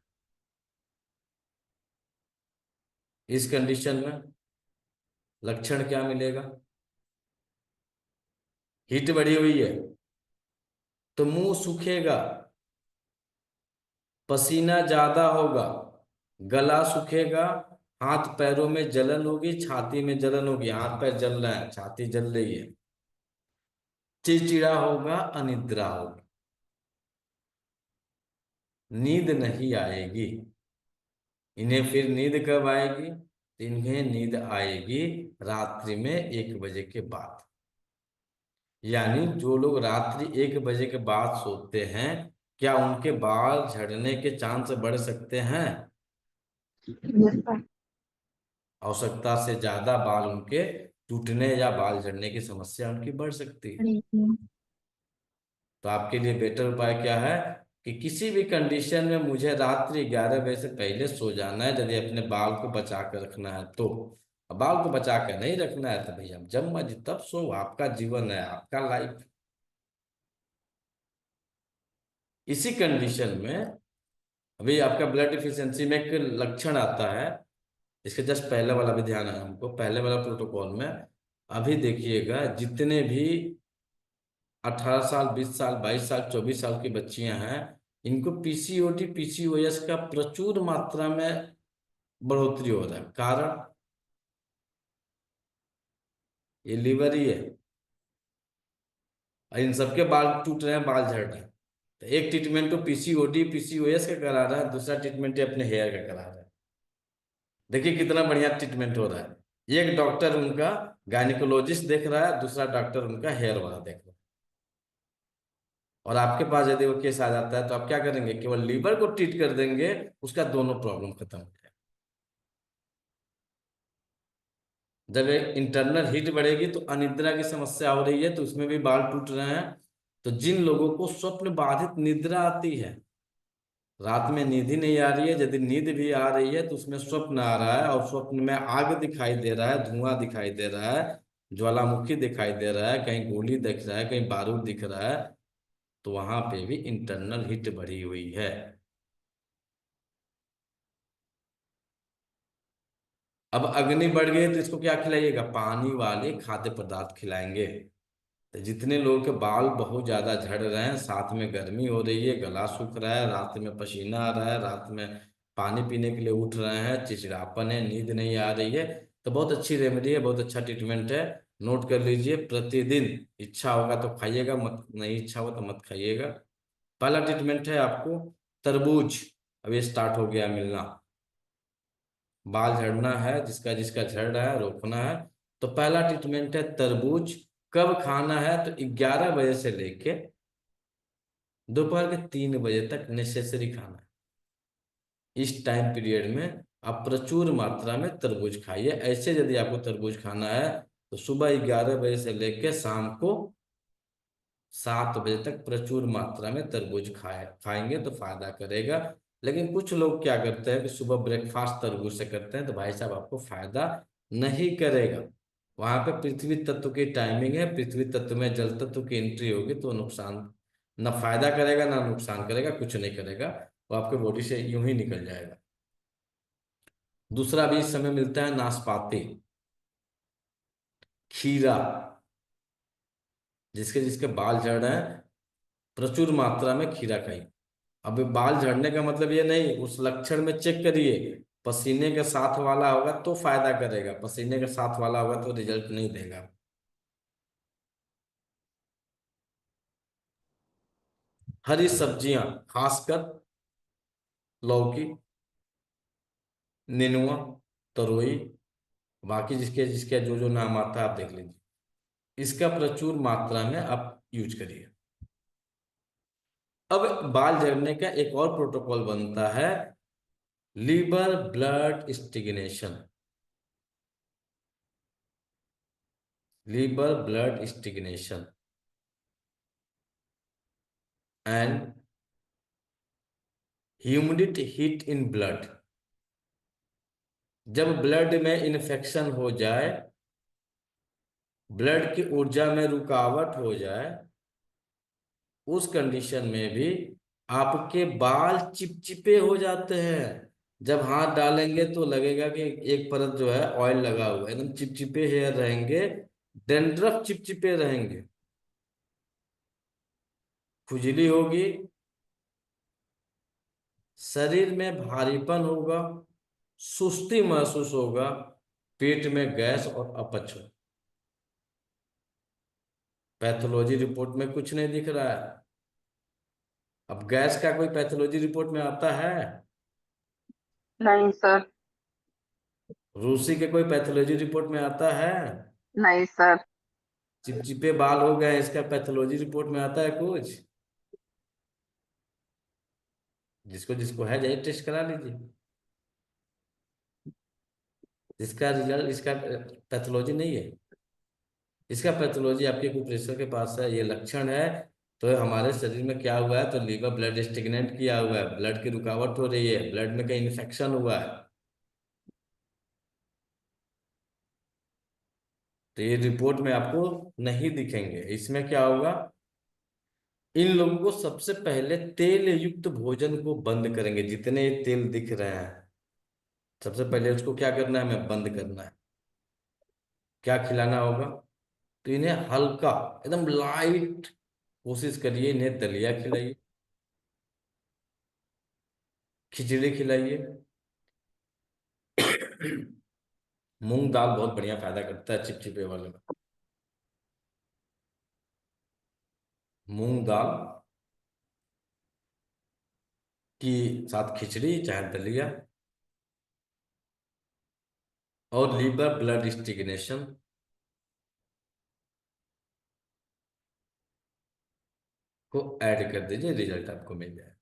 इस कंडीशन में लक्षण क्या मिलेगा, हीट बढ़ी हुई है तो मुंह सूखेगा, पसीना ज्यादा होगा, गला सूखेगा, हाथ पैरों में जलन होगी, छाती में जलन होगी, हाथ पैर जल रहे हैं, छाती जल रही है, चिड़चिड़ा होगा, अनिद्रा होगी, नींद नहीं आएगी। इन्हें फिर नींद कब आएगी, तो इन्हें नींद आएगी रात्रि में 1 बजे के बाद। यानी जो लोग रात्रि 1 बजे के बाद सोते हैं, क्या उनके बाल झड़ने के चांस बढ़ सकते हैं? Yes sir. आवश्यकता से ज्यादा बाल उनके टूटने या बाल झड़ने की समस्या उनकी बढ़ सकती है। तो आपके लिए बेटर उपाय क्या है, कि किसी भी कंडीशन में मुझे रात्रि 11 बजे से पहले सो जाना है, यदि अपने बाल को बचा कर रखना है तो। अब बाल को बचा कर नहीं रखना है तो भैया जब मर्जी तब सो, आपका जीवन है, आपका लाइफ। इसी कंडीशन में अभी आपका ब्लड डिफिशियंसी में एक लक्षण आता है, इसके जस्ट पहले वाला भी ध्यान है हमको, पहले वाला प्रोटोकॉल में। अभी देखिएगा, जितने भी 18 साल, 20 साल, 22 साल, 24 साल की बच्चियां हैं, इनको पीसीओडी, पीसीओएस का प्रचुर मात्रा में बढ़ोतरी हो रहा है। कारण ये लीवर ही है। और इन सबके बाल टूट रहे हैं, बाल झड़ रहे हैं। तो एक ट्रीटमेंट तो पीसीओडी पीसीओएस का करा रहा है, दूसरा ट्रीटमेंट है अपने हेयर का करा रहा है। देखिए कितना बढ़िया ट्रीटमेंट हो रहा है। एक डॉक्टर उनका गायनिकोलॉजिस्ट देख रहा है, दूसरा डॉक्टर उनका हेयर वाला देख रहा है। और आपके पास यदि वो केस आ जाता है तो आप क्या करेंगे? केवल लीवर को ट्रीट कर देंगे, उसका दोनों प्रॉब्लम खत्म हो जाएगा। जब इंटरनल हीट बढ़ेगी तो अनिद्रा की समस्या हो रही है, तो उसमें भी बाल टूट रहे हैं। तो जिन लोगों को स्वप्न बाधित निद्रा आती है, रात में नींद ही नहीं आ रही है, यदि नींद भी आ रही है तो उसमें स्वप्न आ रहा है, और स्वप्न में आग दिखाई दे रहा है, धुआं दिखाई दे रहा है, ज्वालामुखी दिखाई दे रहा है, कहीं गोली दिख रहा है, कहीं बारूद दिख रहा है, तो वहां पे भी इंटरनल हीट बढ़ी हुई है। अब अग्नि बढ़ गई तो इसको क्या खिलाइएगा? पानी वाले खाद्य पदार्थ खिलाएंगे। तो जितने लोगों के बाल बहुत ज्यादा झड़ रहे हैं, साथ में गर्मी हो रही है, गला सूख रहा है, रात में पसीना आ रहा है, रात में पानी पीने के लिए उठ रहे हैं, चिड़चिड़ापन है, नींद नहीं आ रही है, तो बहुत अच्छी रेमेडी है, बहुत अच्छा ट्रीटमेंट है। नोट कर लीजिए। प्रतिदिन इच्छा होगा तो खाइएगा, मत नहीं इच्छा हो तो मत खाइएगा। पहला ट्रीटमेंट है आपको तरबूज। अब ये स्टार्ट हो गया मिलना। बाल झड़ना है, जिसका जिसका झड़ रहा है, रोकना है, तो पहला ट्रीटमेंट है तरबूज। कब खाना है? तो 11 बजे से लेके दोपहर के 3 बजे तक नेसेसरी खाना है। इस टाइम पीरियड में आप प्रचुर मात्रा में तरबूज खाइए। ऐसे यदि आपको तरबूज खाना है तो सुबह 11 बजे से लेके शाम को 7 बजे तक प्रचुर मात्रा में तरबूज खाएंगे तो फायदा करेगा। लेकिन कुछ लोग क्या करते हैं कि सुबह ब्रेकफास्ट तरबूज से करते हैं, तो भाई साहब आपको फायदा नहीं करेगा। वहां पे पृथ्वी तत्व की टाइमिंग है, पृथ्वी तत्व में जल तत्व की एंट्री होगी, तो नुकसान ना फायदा करेगा ना नुकसान करेगा, कुछ नहीं करेगा। वो आपके बॉडी से यूं ही निकल जाएगा। दूसरा भी इस समय मिलता है नाशपाती, खीरा। जिसके जिसके बाल झड़ रहे हैं, प्रचुर मात्रा में खीरा खाइए। अब बाल झड़ने का मतलब ये नहीं, उस लक्षण में चेक करिए। पसीने के साथ वाला होगा तो फायदा करेगा, पसीने के साथ वाला होगा तो रिजल्ट नहीं देगा। हरी सब्जियां, खासकर लौकी, नेनुआ, तरोई, बाकी जिसके जिसके जो जो नाम आता है आप देख लीजिए। इसका प्रचुर मात्रा में आप यूज करिए। अब बाल झड़ने का एक और प्रोटोकॉल बनता है, liver blood stagnation. Liver blood stagnation and humid heat in blood. जब ब्लड में इन्फेक्शन हो जाए, ब्लड की ऊर्जा में रुकावट हो जाए, उस कंडीशन में भी आपके बाल चिपचिपे हो जाते हैं। जब हाथ डालेंगे तो लगेगा कि एक परत जो है ऑयल लगा हुआ है, एकदम चिपचिपे हेयर रहेंगे, डेंड्रफ चिपचिपे रहेंगे, खुजली होगी, शरीर में भारीपन होगा, सुस्ती महसूस होगा, पेट में गैस और अपच हो। पैथोलॉजी रिपोर्ट में कुछ नहीं दिख रहा है। अब गैस का कोई पैथोलॉजी रिपोर्ट में आता है? नहीं सर। रूसी के कोई पैथोलॉजी रिपोर्ट में आता है? नहीं सर। चिपचिपे बाल हो गए, इसका पैथोलॉजी रिपोर्ट में आता है कुछ? जिसको जिसको है जाइए टेस्ट करा लीजिए। इसका रिजल्ट, इसका पैथोलॉजी नहीं है। इसका पैथोलॉजी आपके कुप्रेशर के पास है, ये लक्षण है। तो हमारे शरीर में क्या हुआ है? तो लीवर ब्लड स्टिग्नेंट किया हुआ है, ब्लड की रुकावट हो रही है, ब्लड में कहीं इन्फेक्शन हुआ है। तो ये रिपोर्ट में आपको नहीं दिखेंगे। इसमें क्या होगा? इन लोगों को सबसे पहले तेल युक्त भोजन को बंद करेंगे। जितने तेल दिख रहे हैं, सबसे पहले उसको क्या करना है? हमें बंद करना है। क्या खिलाना होगा? तो इन्हें हल्का, एकदम लाइट, कोशिश करिए इन्हें दलिया खिलाइए, खिचड़ी खिलाइए। मूंग दाल बहुत बढ़िया फायदा करता है चिपचिपे वाले में। मूंग दाल की साथ खिचड़ी चाहे दलिया, और लीवर ब्लड स्टिग्नेशन को ऐड कर दीजिए, रिजल्ट आपको मिल जाए।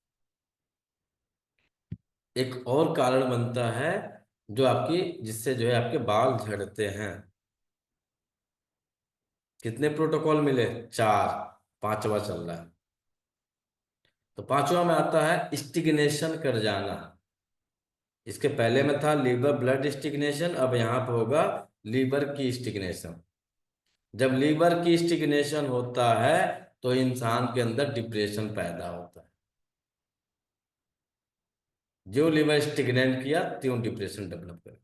एक और कारण बनता है जो आपकी, जिससे जो है आपके बाल झड़ते हैं। कितने प्रोटोकॉल मिले? चार। पांचवा चल रहा है। तो पांचवा में आता है स्टिग्नेशन कर जाना। इसके पहले में था लीवर ब्लड स्टिग्नेशन, अब यहाँ पे होगा लीवर की स्टिग्नेशन। जब लीवर की स्टिग्नेशन होता है तो इंसान के अंदर डिप्रेशन पैदा होता है। जो लीवर स्टिग्नेंट किया त्यों डिप्रेशन डेवलप कर।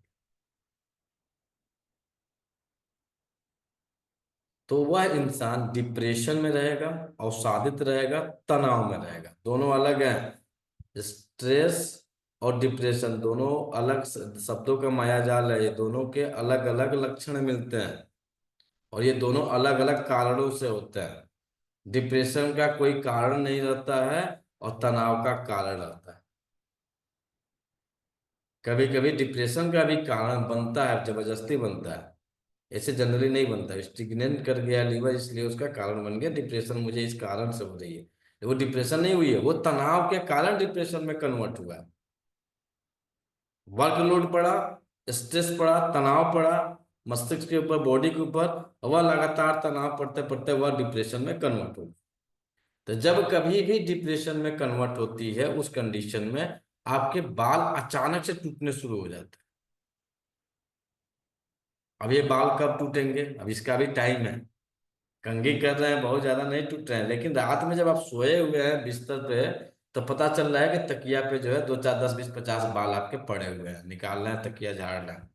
तो वह इंसान डिप्रेशन में रहेगा, अवसादित रहेगा, तनाव में रहेगा। दोनों अलग हैं। स्ट्रेस और डिप्रेशन दोनों अलग शब्दों का मायाजाल है। ये दोनों के अलग अलग लक्षण मिलते हैं और ये दोनों अलग अलग कारणों से होते हैं। डिप्रेशन का कोई कारण नहीं रहता है और तनाव का कारण रहता है। कभी कभी डिप्रेशन का भी कारण बनता है, जबरदस्ती बनता है। ऐसे जनरली नहीं बनता। स्टिग्नेंट कर गया लीवर इसलिए उसका कारण बन गया डिप्रेशन, मुझे इस कारण से हो रही है। वो डिप्रेशन नहीं हुई है, वो तनाव के कारण डिप्रेशन में कन्वर्ट हुआ है। वर्कलोड पड़ा, स्ट्रेस पड़ा, तनाव पड़ा मस्तिष्क के ऊपर, बॉडी के ऊपर, वह लगातार तनाव पड़ते पड़ते वह डिप्रेशन में कन्वर्ट हो। तो जब कभी भी डिप्रेशन में कन्वर्ट होती है उस कंडीशन में आपके बाल अचानक से टूटने शुरू हो जाते हैं। अब ये बाल कब टूटेंगे? अब इसका भी टाइम है। कंघी कर रहे हैं, बहुत ज्यादा नहीं टूट रहे हैं, लेकिन रात में जब आप सोए हुए हैं बिस्तर पे तो पता चल रहा है कि तकिया पे जो है दो चार 10 20 50 बाल आपके पड़े हुए हैं, निकाल रहे हैं, तकिया झाड़ रहे हैं।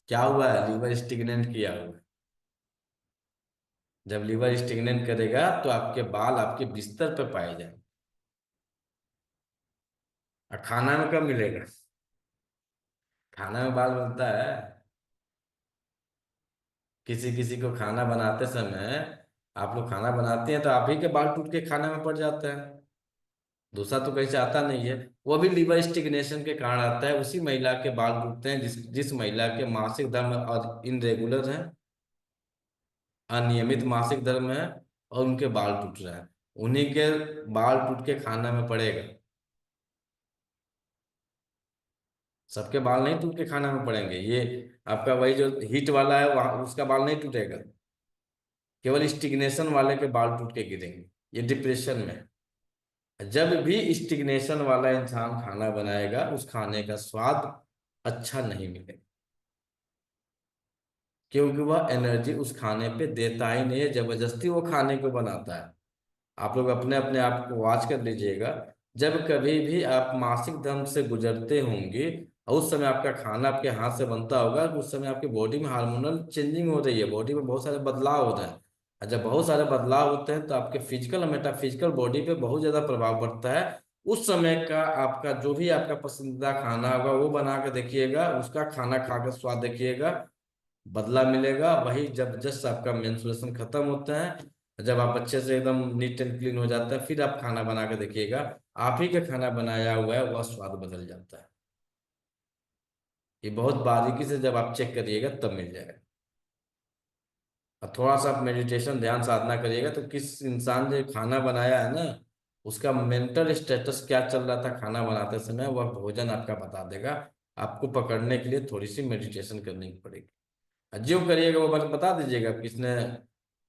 क्या हुआ है? लीवर स्टिग्नेंट किया हुआ है। जब लीवर स्टिग्नेंट करेगा तो आपके बाल आपके बिस्तर पे पाए जाएंगे। और खाना में कब मिलेगा? खाना में बाल मिलता है। किसी किसी को खाना बनाते समय, आप लोग खाना बनाते हैं तो आप ही के बाल टूट के खाने में पड़ जाते हैं। दूसरा तो कहीं से आता नहीं है। वो भी लीवर स्टिग्नेशन के कारण आता है। उसी महिला के बाल टूटते हैं जिस जिस महिला के मासिक धर्म और इनरेगुलर है, अनियमित मासिक धर्म है, और उनके बाल टूट रहे हैं। उन्हीं के बाल टूट के खाना में पड़ेगा। सबके बाल नहीं टूट के खाना में पड़ेंगे। ये आपका वही जो हीट वाला है उसका बाल नहीं टूटेगा। केवल स्टिग्नेशन वाले के बाल टूट के गिरेंगे। ये डिप्रेशन में है। जब भी स्टिग्नेशन वाला इंसान खाना बनाएगा उस खाने का स्वाद अच्छा नहीं मिलेगा, क्योंकि वह एनर्जी उस खाने पे देता ही नहीं है, जबरदस्ती वो खाने को बनाता है। आप लोग अपने अपने आप को वॉच कर लीजिएगा। जब कभी भी आप मासिक धर्म से गुजरते होंगे और उस समय आपका खाना आपके हाथ से बनता होगा, उस समय आपकी बॉडी में हार्मोनल चेंजिंग हो रही है, बॉडी में बहुत सारे बदलाव हो रहे हैं। और जब बहुत सारे बदलाव होते हैं तो आपके फिजिकल और मेटाफिजिकल बॉडी पे बहुत ज्यादा प्रभाव पड़ता है। उस समय का आपका जो भी आपका पसंदीदा खाना होगा वो बना के देखिएगा, उसका खाना खा के स्वाद देखिएगा, बदला मिलेगा। वही जब जस्ट आपका मेंस्ट्रुएशन खत्म होता है, जब आप अच्छे से एकदम नीट एंड क्लीन हो जाता है, फिर आप खाना बना के देखिएगा, आप ही का खाना बनाया हुआ है वह स्वाद बदल जाता है। ये बहुत बारीकी से जब आप चेक करिएगा तब मिल जाएगा। और थोड़ा सा आप मेडिटेशन ध्यान साधना करिएगा तो किस इंसान ने खाना बनाया है ना, उसका मेंटल स्टेटस क्या चल रहा था खाना बनाते समय, वह भोजन आपका बता देगा। आपको पकड़ने के लिए थोड़ी सी मेडिटेशन करनी पड़ेगी। जो करिएगा वो बता दीजिएगा किसने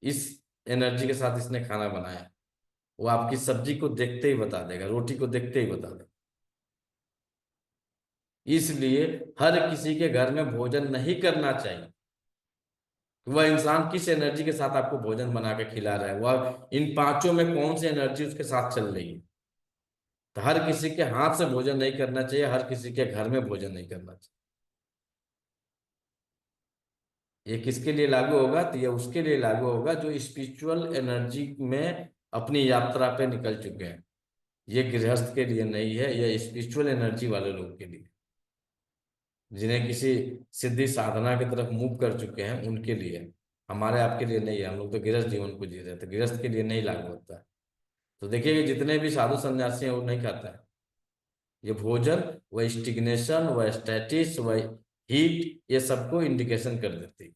इस एनर्जी के साथ इसने खाना बनाया। वो आपकी सब्जी को देखते ही बता देगा, रोटी को देखते ही बता देगा। इसलिए हर किसी के घर में भोजन नहीं करना चाहिए। वह इंसान किस एनर्जी के साथ आपको भोजन बना के खिला रहा है, वह इन पांचों में कौन सी एनर्जी उसके साथ चल रही है। तो हर किसी के हाथ से भोजन नहीं करना चाहिए, हर किसी के घर में भोजन नहीं करना चाहिए। ये किसके लिए लागू होगा? तो ये उसके लिए लागू होगा जो स्पिरिचुअल एनर्जी में अपनी यात्रा पे निकल चुके हैं। ये गृहस्थ के लिए नहीं है, ये स्पिरिचुअल एनर्जी वाले लोग के लिए, जिन्हें किसी सिद्धि साधना की तरफ मूव कर चुके हैं उनके लिए। हमारे आपके लिए नहीं है। हम लोग तो गृहस्थ जीवन को जी रहे थे, गृहस्थ के लिए नहीं लागू होता है। तो देखिए कि जितने भी साधु सन्यासी हैं वो नहीं खाता है ये भोजन। वह स्टिग्नेशन, वह स्टैटिस, वह हीट, ये सबको इंडिकेशन कर देती है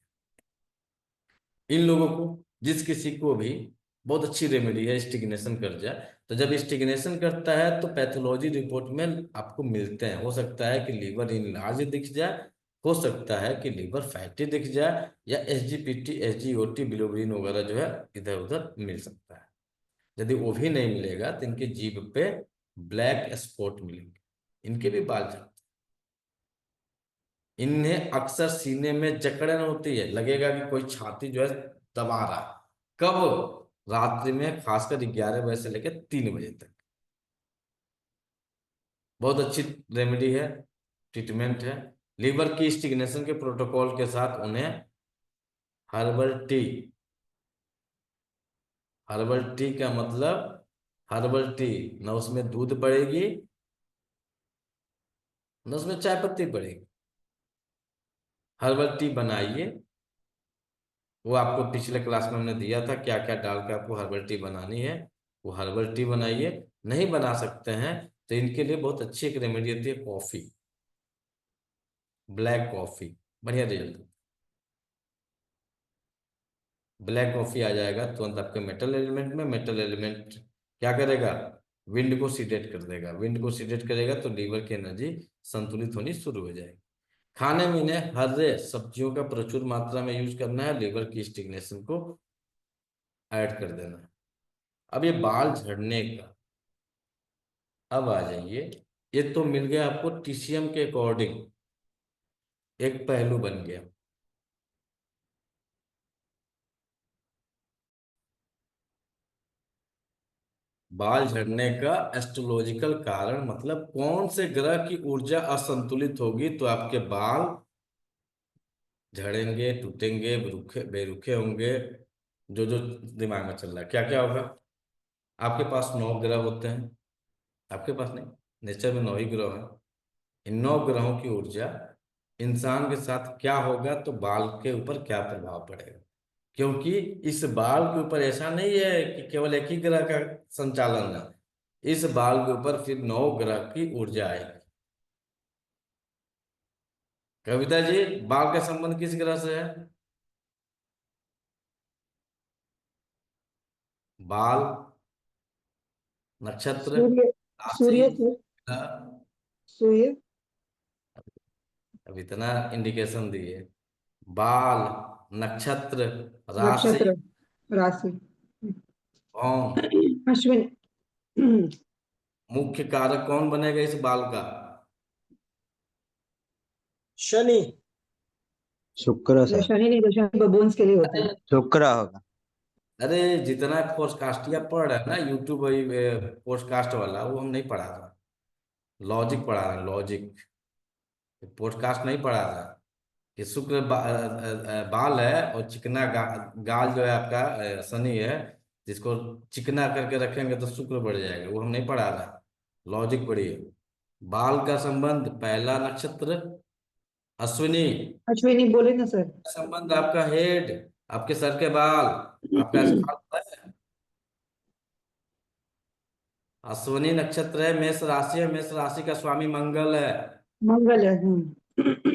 इन लोगों को। जिस किसी को भी बहुत अच्छी रेमेडी है स्टिग्नेशन कर जाए, तो जब स्टिग्नेशन करता है तो पैथोलॉजी रिपोर्ट में आपको मिलते हैं। हो सकता है कि लीवर इनलार्ज दिख जाए, हो सकता है कि लीवर फैटी दिख जाए, या एसजीपीटी, एसजीओटी, बिलोबिन वगैरह जो है इधर उधर मिल सकता है। यदि वो भी नहीं मिलेगा तो इनकी जीभ पे ब्लैक स्पॉट मिलेंगे, इनके भी बाल झड़ते हैं। इन्हें अक्सर सीने में जकड़न होती है, लगेगा कि कोई छाती जो है दबा रहा है। कब? रात्रि में, खासकर 11 बजे से लेकर 3 बजे तक। बहुत अच्छी रेमेडी है, ट्रीटमेंट है। लीवर की स्टिग्नेशन के प्रोटोकॉल के साथ उन्हें हर्बल टी, हर्बल टी का मतलब, हर्बल टी न उसमें दूध पड़ेगी न उसमें चाय पत्ती पड़ेगी। हर्बल टी बनाइए, वो आपको पिछले क्लास में हमने दिया था क्या क्या डाल के आपको हर्बल टी बनानी है। वो हर्बल टी बनाइए। नहीं बना सकते हैं तो इनके लिए बहुत अच्छी एक रेमेडी होती है कॉफी, ब्लैक कॉफी, बढ़िया रिजल्ट। ब्लैक कॉफी आ जाएगा तुरंत आपके मेटल एलिमेंट में। मेटल एलिमेंट क्या करेगा? विंड को सीडेट कर देगा। विंड को सीडेट करेगा तो लीवर की एनर्जी संतुलित होनी शुरू हो जाएगी। खाने में इन्हें हरे सब्जियों का प्रचुर मात्रा में यूज करना है, लीवर की स्टिग्नेशन को ऐड कर देना है। अब ये बाल झड़ने का, अब आ जाइए। ये तो मिल गया आपको टीसीएम के अकॉर्डिंग, एक पहलू बन गया। बाल झड़ने का एस्ट्रोलॉजिकल कारण, मतलब कौन से ग्रह की ऊर्जा असंतुलित होगी तो आपके बाल झड़ेंगे, टूटेंगे, बेरुखे बेरुखे होंगे। जो जो दिमाग में चल रहा है, क्या क्या होगा। आपके पास 9 ग्रह होते हैं, आपके पास नहीं, नेचर में 9 ही ग्रह हैं। इन 9 ग्रहों की ऊर्जा इंसान के साथ क्या होगा तो बाल के ऊपर क्या प्रभाव पड़ेगा। क्योंकि इस बाल के ऊपर ऐसा नहीं है कि केवल एक ही ग्रह का संचालन है, इस बाल के ऊपर फिर 9 ग्रह की ऊर्जा आएगी। कविता जी, बाल का संबंध किस ग्रह से है? बाल, नक्षत्र, सूर्य। राशि, सूर्य से। ग्रह। सूर्य। अब इतना इंडिकेशन दिए, बाल, नक्षत्र, राशि, नक्षत्र। राशि। कौन अश्विन। मुख्य कारक कौन बनेगा इस बाल का? शनि। शुक्र सर। शनि नहीं, तो शनि बबून्स के लिए होता है। शुक्र होगा। अरे जितना पॉडकास्टिया पढ़ रहा है ना यूट्यूब, पॉडकास्ट वाला, वो हम नहीं पढ़ा रहा, लॉजिक पढ़ा रहा, लॉजिक। पॉडकास्ट नहीं पढ़ा रहा कि शुक्र बाल है और चिकना गाल जो है आपका शनि है, जिसको चिकना करके रखेंगे तो शुक्र बढ़ जाएगा, वो हम नहीं पढ़ा रहा। लॉजिक पढ़िए। बाल का संबंध, पहला नक्षत्र अश्विनी, अश्विनी बोले ना सर। संबंध आपका हेड, आपके सर के बाल, आपका स्काल्प है। अश्विनी नक्षत्र है, मेष राशि है, मेष राशि का स्वामी मंगल है। मंगल है।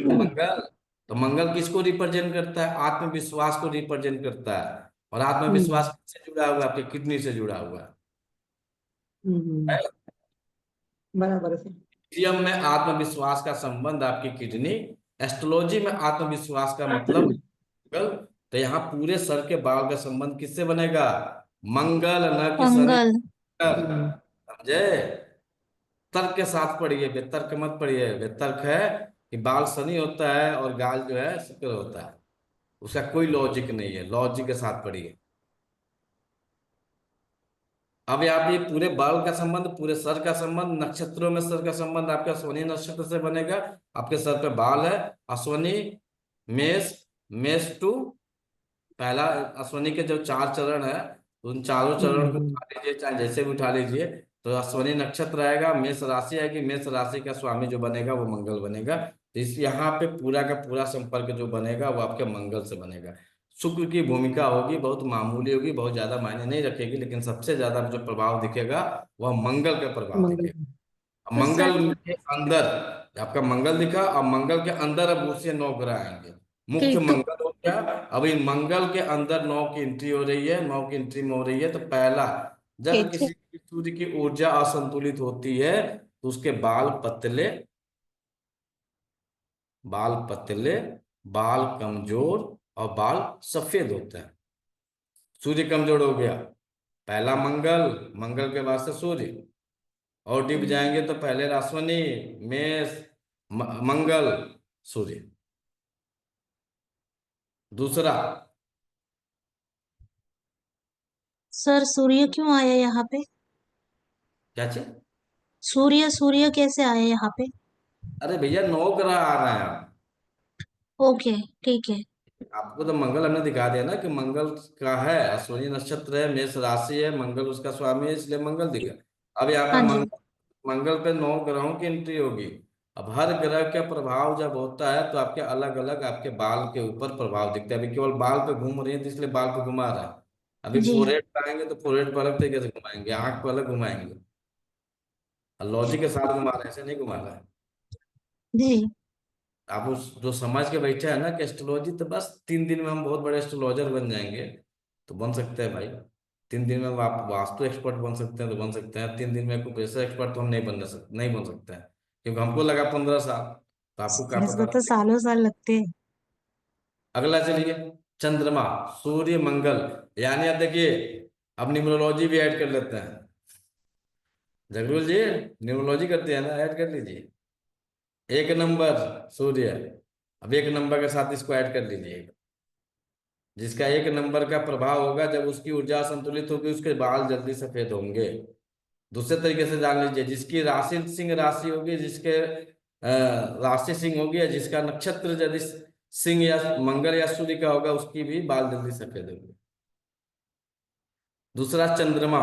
मंगल, तो मंगल किसको रिप्रेजेंट करता है? आत्मविश्वास को रिप्रेजेंट करता है। और आत्मविश्वास हम्म। किससे जुड़ा हुआ है? आपके किडनी से जुड़ा हुआ हम्म। है। बराबर है सर। ईवीएम में आत्मविश्वास का संबंध आपकी किडनी, एस्ट्रोलॉजी में आत्मविश्वास का मतलब मंगल। तो यहाँ पूरे सर के बाल का संबंध किससे बनेगा? मंगल, न कि शनि। मंगल। हम्म। समझे? तर्क के साथ पढ़िए, बेतर्क मत पढ़िए। बेतर्क है कि बाल शनि होता है और गाल जो है शुक्र होता है, उसका कोई लॉजिक नहीं है। लॉजिक के साथ पढ़िए। अब यहाँ पे पूरे बाल का संबंध, पूरे सर का संबंध, नक्षत्रों में सर का संबंध आपका अश्विनी नक्षत्र से बनेगा। आपके सर पे बाल है, अश्विनी, मेष, मेष टू, पहला अश्विनी के जो 4 चरण है, उन चारों चरण को हम्म। उठा लीजिए, चाहे जैसे भी उठा लीजिए। तो अश्विनी नक्षत्र आएगा, मेष राशि आएगी, मेष राशि का स्वामी जो बनेगा वो मंगल बनेगा। तो इस यहाँ पे पूरा का पूरा संपर्क जो बनेगा वो आपके मंगल से बनेगा। शुक्र की भूमिका होगी, बहुत मामूली होगी, बहुत ज्यादा मायने नहीं रखेगी, लेकिन सबसे ज्यादा जो प्रभाव दिखेगा वह मंगल का प्रभाव मंगल। दिखेगा। अब तो सर, मंगल के अंदर आपका मंगल दिखा, अब मंगल के अंदर अब उससे 9 ग्रह आएंगे। मुख्य ठीक तो मंगल हो गया। अब इन मंगल के अंदर 9 की एंट्री हो रही है, 9 की एंट्री में हो रही है, तो पहला, जब ठीक है। किसी की सूर्य की ऊर्जा असंतुलित होती है तो उसके बाल पतले, बाल कमजोर और बाल सफेद होते हैं। सूर्य कमजोर हो गया, पहला मंगल, मंगल के बाद से सूर्य, और डिप जाएंगे तो पहले रास्वनी, मेष, मंगल, सूर्य। दूसरा, सर सूर्य क्यों आया यहाँ पे? क्या चीज? सूर्य सूर्य कैसे आया यहाँ पे? अरे भैया 9 ग्रह आ रहे हैं। ओके, ठीक है। आपको तो मंगल हमने दिखा दिया ना कि मंगल का है, अश्विनी नक्षत्र है, मेष राशि है, मंगल उसका स्वामी है, इसलिए मंगल दिखा। अब यहाँ पे हाँ जी। मंगल पे 9 ग्रहों की एंट्री होगी। अब हर ग्रह का प्रभाव जब होता है तो आपके अलग अलग आपके बाल के ऊपर प्रभाव दिखता है। अभी केवल बाल पे घूम रही है तो इसलिए बाल पे घुमा रहा है। अभी जी हाँ। फोrehead पे आएंगे तो फोrehead पे अलग तरीके से घुमाएंगे, आंख पे अलग घुमाएंगे, और लॉजिक के साथ घुमा रहे हैं, ऐसे नहीं घुमा रहा है। जी। आप उस जो समझ के बैठे हैं ना कि एस्ट्रोलॉजी, तो बस 3 दिन में हम बहुत बड़े एस्ट्रोलॉजर बन जाएंगे, तो बन सकते हैं भाई। 3 दिन में आप वास्तु एक्सपर्ट बन सकते हैं तो बन सकते हैं, 3 दिन में कुछ एक्सपर्ट तो हम नहीं बन सकते हैं, क्योंकि हमको लगा 15 साल, तो आपको क्या इसमें पता तो लगे। सालों साल लगते हैं। अगला चलिए, चंद्रमा, सूर्य, मंगल, यानी अब देखिए, अब न्यूमरोलॉजी भी ऐड कर लेते हैं। जगरूल जी, न्यूमरोलॉजी करते हैं ना, ऐड कर लीजिए। 1 नंबर सूर्य, अब 1 नंबर के साथ इसको ऐड कर लीजिए। जिसका 1 नंबर का प्रभाव होगा, जब उसकी ऊर्जा संतुलित होगी उसके बाल जल्दी सफेद होंगे। दूसरे तरीके से जान लीजिए, जिसकी राशि सिंह राशि होगी, जिसके राशि सिंह होगी, या जिसका नक्षत्र यदि सिंह या मंगल या सूर्य का होगा, उसकी भी बाल जल्दी सफेद होंगे। दूसरा, चंद्रमा,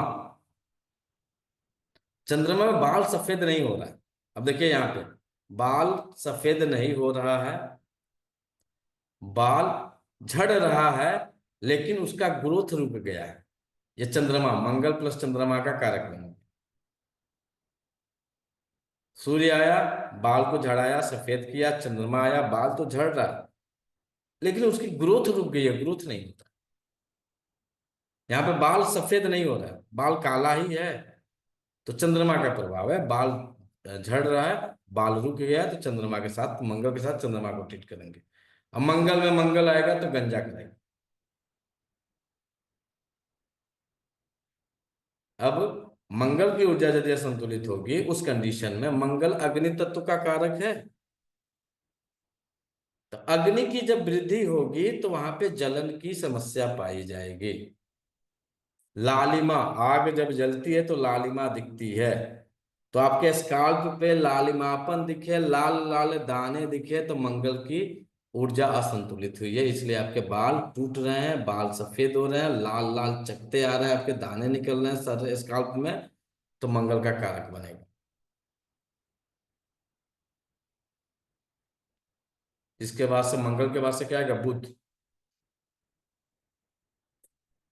चंद्रमा में बाल सफेद नहीं हो रहा है। अब देखिए यहाँ पे बाल सफेद नहीं हो रहा है, बाल झड़ रहा है, लेकिन उसका ग्रोथ रुक गया है। ये चंद्रमा, मंगल प्लस चंद्रमा का कार्यक्रम है। सूर्य आया, बाल को झड़ाया, सफेद किया, चंद्रमा आया, बाल तो झड़ रहा है, लेकिन उसकी ग्रोथ रुक गई है, ग्रोथ नहीं होता। यहाँ पे बाल सफेद नहीं हो रहा है, बाल काला ही है, तो चंद्रमा का प्रभाव है। बाल झड़ रहा है, बाल रुक गया है, तो चंद्रमा के साथ, मंगल के साथ चंद्रमा को ट्रीट करेंगे। अब मंगल में मंगल आएगा तो गंजा करेगा। अब मंगल की ऊर्जा यदि असंतुलित होगी, उस कंडीशन में मंगल अग्नि तत्व का कारक है, तो अग्नि की जब वृद्धि होगी तो वहां पे जलन की समस्या पाई जाएगी। लालिमा, आग जब जलती है तो लालिमा दिखती है, तो आपके स्काल्प पे लालिमापन दिखे, लाल लाल दाने दिखे, तो मंगल की ऊर्जा असंतुलित हुई है, इसलिए आपके बाल टूट रहे हैं, बाल सफेद हो रहे हैं, लाल लाल चकते आ रहे हैं, आपके दाने निकल रहे हैं सर स्काल्प में, तो मंगल का कारक बनेगा। इसके बाद से, मंगल के बाद से क्या आएगा? बुध,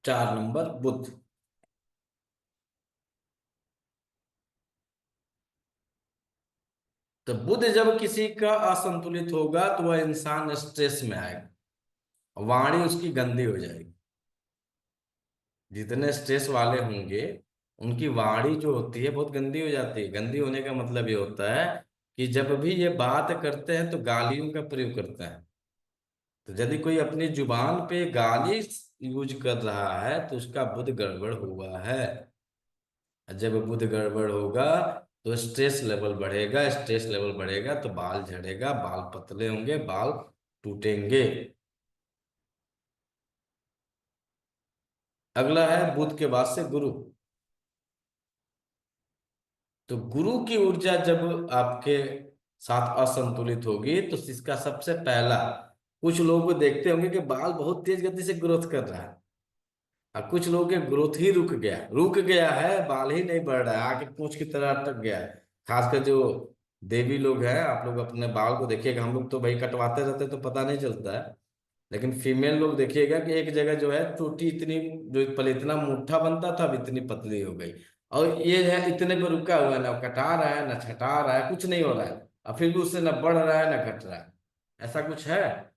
4 नंबर बुध। तो बुध जब किसी का असंतुलित होगा तो वह इंसान स्ट्रेस में आएगा, वाणी उसकी गंदी हो जाएगी। जितने स्ट्रेस वाले होंगे उनकी वाणी जो होती है बहुत गंदी हो जाती है। गंदी होने का मतलब ये होता है कि जब भी ये बात करते हैं तो गालियों का प्रयोग करते हैं। तो यदि कोई अपनी जुबान पे गाली यूज कर रहा है तो उसका बुध गड़बड़ हुआ है। जब बुध गड़बड़ होगा तो स्ट्रेस लेवल बढ़ेगा, स्ट्रेस लेवल बढ़ेगा तो बाल झड़ेगा, बाल पतले होंगे, बाल टूटेंगे। अगला है बुध के बाद से गुरु। तो गुरु की ऊर्जा जब आपके साथ असंतुलित होगी तो इसका सबसे पहला, कुछ लोगों को देखते होंगे कि बाल बहुत तेज गति से ग्रोथ कर रहा है, और कुछ लोगों के ग्रोथ ही रुक गया है, बाल ही नहीं बढ़ रहा है, आके पूंछ की तरह अटक गया है। खासकर जो देवी लोग हैं, आप लोग अपने बाल को देखिएगा, हम लोग तो भाई कटवाते रहते तो पता नहीं चलता है, लेकिन फीमेल लोग देखिएगा कि एक जगह जो है चोटी इतनी, जो पहले इतना मुट्ठा बनता था अब इतनी पतली हो गई। और ये है इतने पे रुका हुआ है, ना कटा रहा है ना छटा रहा है, कुछ नहीं हो रहा है। और फिर भी उससे ना बढ़ रहा है ना घट रहा है। ऐसा कुछ है?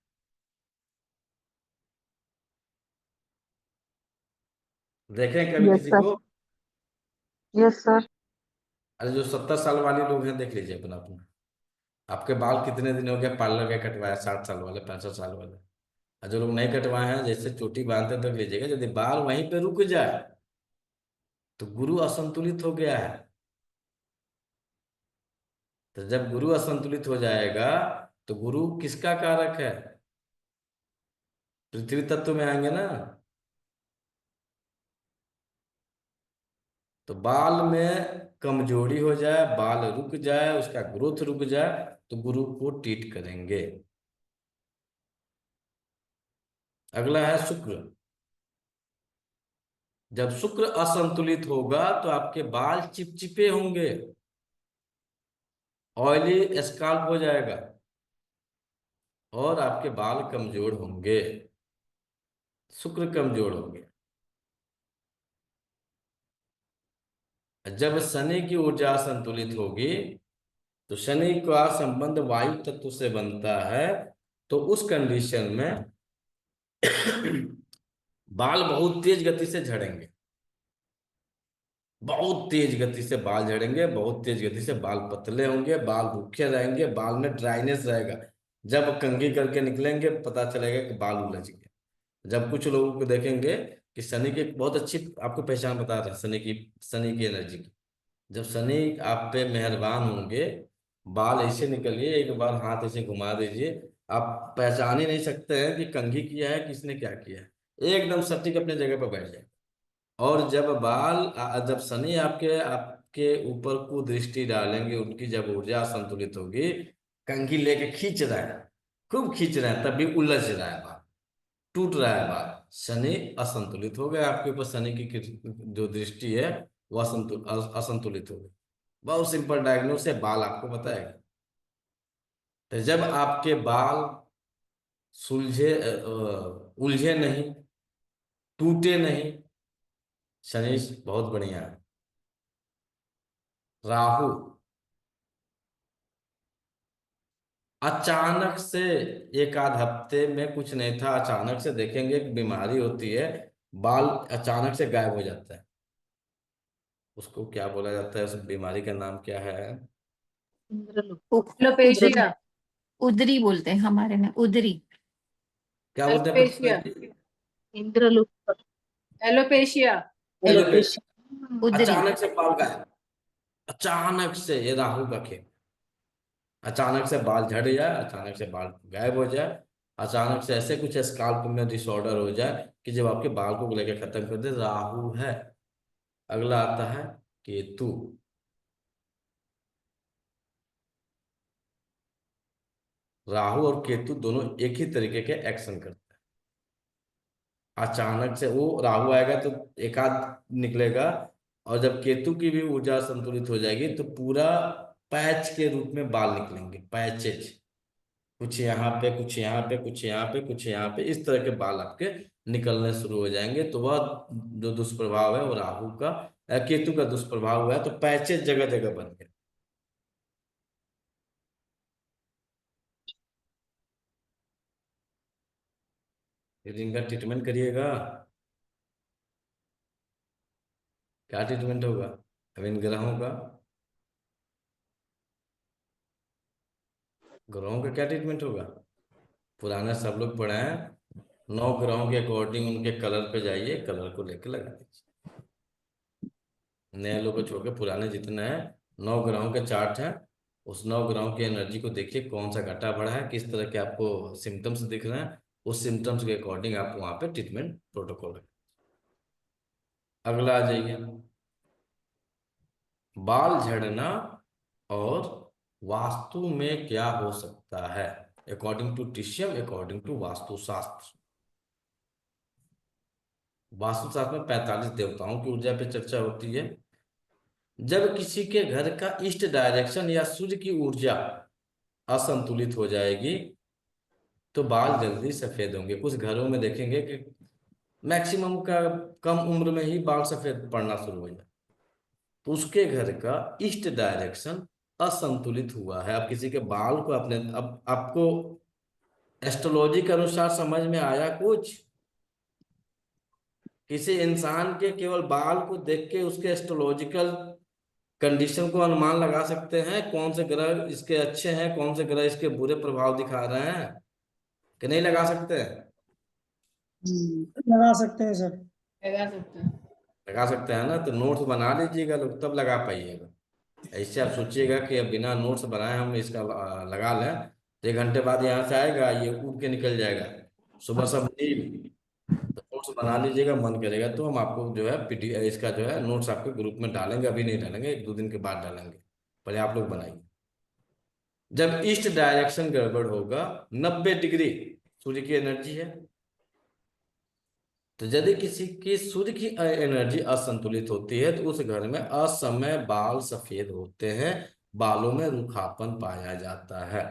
देखें कभी यस किसी सर। को? Yes sir. अरे जो 70 साल वाले लोग हैं देख लीजिए अपना अपना। आपके बाल कितने दिन हो गए पार्लर के कटवाए? 60 साल वाले, 65 साल वाले। और जो लोग नहीं कटवाए हैं, जैसे चोटी बांधते देख लीजिएगा, यदि बाल वहीं पे रुक जाए तो गुरु असंतुलित हो गया है। तो जब गुरु असंतुलित हो जाएगा तो गुरु किसका कारक है? पृथ्वी तत्व में आएंगे ना। तो बाल में कमजोरी हो जाए, बाल रुक जाए, उसका ग्रोथ रुक जाए, तो गुरु को ट्रीट करेंगे। अगला है शुक्र। जब शुक्र असंतुलित होगा तो आपके बाल चिपचिपे होंगे, ऑयली स्काल्प हो जाएगा और आपके बाल कमजोर होंगे। शुक्र कमजोर होंगे। जब शनि की ऊर्जा संतुलित होगी तो शनि का संबंध वायु तत्व से बनता है। तो उस कंडीशन में बाल बहुत तेज गति से झड़ेंगे, बहुत तेज गति से बाल झड़ेंगे, बहुत तेज गति से बाल पतले होंगे, बाल रूखे रहेंगे, बाल में ड्राइनेस रहेगा। जब कंघी करके निकलेंगे पता चलेगा कि बाल उलझ गए। जब कुछ लोगों को देखेंगे कि शनि की बहुत अच्छी आपको पहचान बता रहे हैं, शनि की एनर्जी की। जब शनि आप पे मेहरबान होंगे, बाल ऐसे निकलिए, एक बार हाथ ऐसे घुमा दीजिए, आप पहचान ही नहीं सकते हैं कि कंघी किया है किसने क्या किया है। एकदम सटीक अपने जगह पर बैठ जाए। और जब जब शनि आपके आपके ऊपर कुदृष्टि डालेंगे, उनकी जब ऊर्जा संतुलित होगी, कंघी लेके खींच रहा है, खूब खींच रहा है, तब भी उलझ रहा है बाल, टूट रहा है बाल। शनि असंतुलित हो गया आपके ऊपर। शनि की जो दृष्टि है वो असंतुलित हो गई। बहुत सिंपल डायग्नोस है, बाल आपको बताएगा। तो जब आपके बाल उलझे नहीं, टूटे नहीं, शनि बहुत बढ़िया है। राहु अचानक से, एक आध हफ्ते में कुछ नहीं था, अचानक से देखेंगे एक बीमारी होती है, बाल अचानक से गायब हो जाता है। उसको क्या बोला जाता है? उस बीमारी का नाम क्या है? एलोपेशिया। उदरी बोलते हैं हमारे में, उदरी। क्या बोलते हैं एलोपेशिया। प्रतिभा जी? इंद्रलोक। एलोपेशिया। एलोपेशिया। उदरी। अचानक से बाल गायब, अचानक से, ये राहु का खेल। अचानक से बाल झड़ जाए, अचानक से बाल गायब हो जाए, अचानक से ऐसे कुछ स्काल्प में डिसऑर्डर हो जाए कि जब आपके बाल को लेकर खत्म कर दे। राहु है। अगला आता है केतु। राहु और केतु दोनों एक ही तरीके के एक्शन करते हैं। अचानक से वो राहु आएगा तो एक आध निकलेगा, और जब केतु की भी ऊर्जा संतुलित हो जाएगी तो पूरा पैच के रूप में बाल निकलेंगे, पैचेज। कुछ यहाँ पे, कुछ यहाँ पे, कुछ यहाँ पे, कुछ यहाँ पे, इस तरह के बाल आपके निकलने शुरू हो जाएंगे। तो वह जो दुष्प्रभाव है वो राहु का, केतु का दुष्प्रभाव हुआ है, तो पैचेज जगह जगह बन गए। फिर इनका ट्रीटमेंट करिएगा। क्या ट्रीटमेंट होगा अब इन ग्रहों का? ग्रहों का क्या ट्रीटमेंट होगा? पुराना सब लोग पढ़े हैं। 9 ग्रहों के अकॉर्डिंग उनके कलर पे जाइए, कलर को लेके लगा दीजिए। नए लोग को छोड़ के पुराने जितने हैं, 9 ग्रहों के चार्ट हैं। उस 9 ग्रहों की एनर्जी को देखिए, कौन सा घटा बढ़ा है, किस तरह के आपको सिम्टम्स दिख रहे हैं, उस सिम्टम्स के अकॉर्डिंग आप वहाँ पे ट्रीटमेंट प्रोटोकॉल रखें। अगला आ जाइए, बाल झड़ना और वास्तु में क्या हो सकता है अकॉर्डिंग टू टिश्यम, अकॉर्डिंग टू वास्तुशास्त्र। वास्तुशास्त्र में 45 देवताओं की ऊर्जा पे चर्चा होती है। जब किसी के घर का ईस्ट डायरेक्शन या सूर्य की ऊर्जा असंतुलित हो जाएगी तो बाल जल्दी सफेद होंगे। कुछ घरों में देखेंगे कि मैक्सिमम का कम उम्र में ही बाल सफेद पड़ना शुरू हो जाए, तो उसके घर का ईस्ट डायरेक्शन असंतुलित हुआ है। अब किसी के बाल को अपने, अब आपको एस्ट्रोलॉजी के अनुसार समझ में आया कुछ? किसी इंसान के केवल बाल को देख के उसके एस्ट्रोलॉजिकल कंडीशन को अनुमान लगा सकते हैं, कौन से ग्रह इसके अच्छे हैं, कौन से ग्रह इसके बुरे प्रभाव दिखा रहे हैं, कि नहीं लगा सकते हैं? लगा सकते हैं सर। लगा सकते हैं। लगा सकते हैं ना? तो नोट्स बना लीजिएगा लोग, तब लगा पाइएगा। ऐसे आप सोचिएगा कि अब बिना नोट्स बनाए हम इसका लगा लें, तो 1 घंटे बाद यहाँ से आएगा, ये उड़ के निकल जाएगा। सुबह सब नील, तो नोट्स बना लीजिएगा, मन करेगा तो हम आपको जो है पीडी इसका जो है नोट्स आपके ग्रुप में डालेंगे। अभी नहीं डालेंगे, 1-2 दिन के बाद डालेंगे, पहले आप लोग बनाइए। जब ईस्ट डायरेक्शन गड़बड़ होगा, 90 डिग्री सूर्य की एनर्जी है, तो यदि किसी की सूर्य की एनर्जी असंतुलित होती है तो उस घर में असमय बाल सफेद होते हैं, बालों में रूखापन पाया जाता है।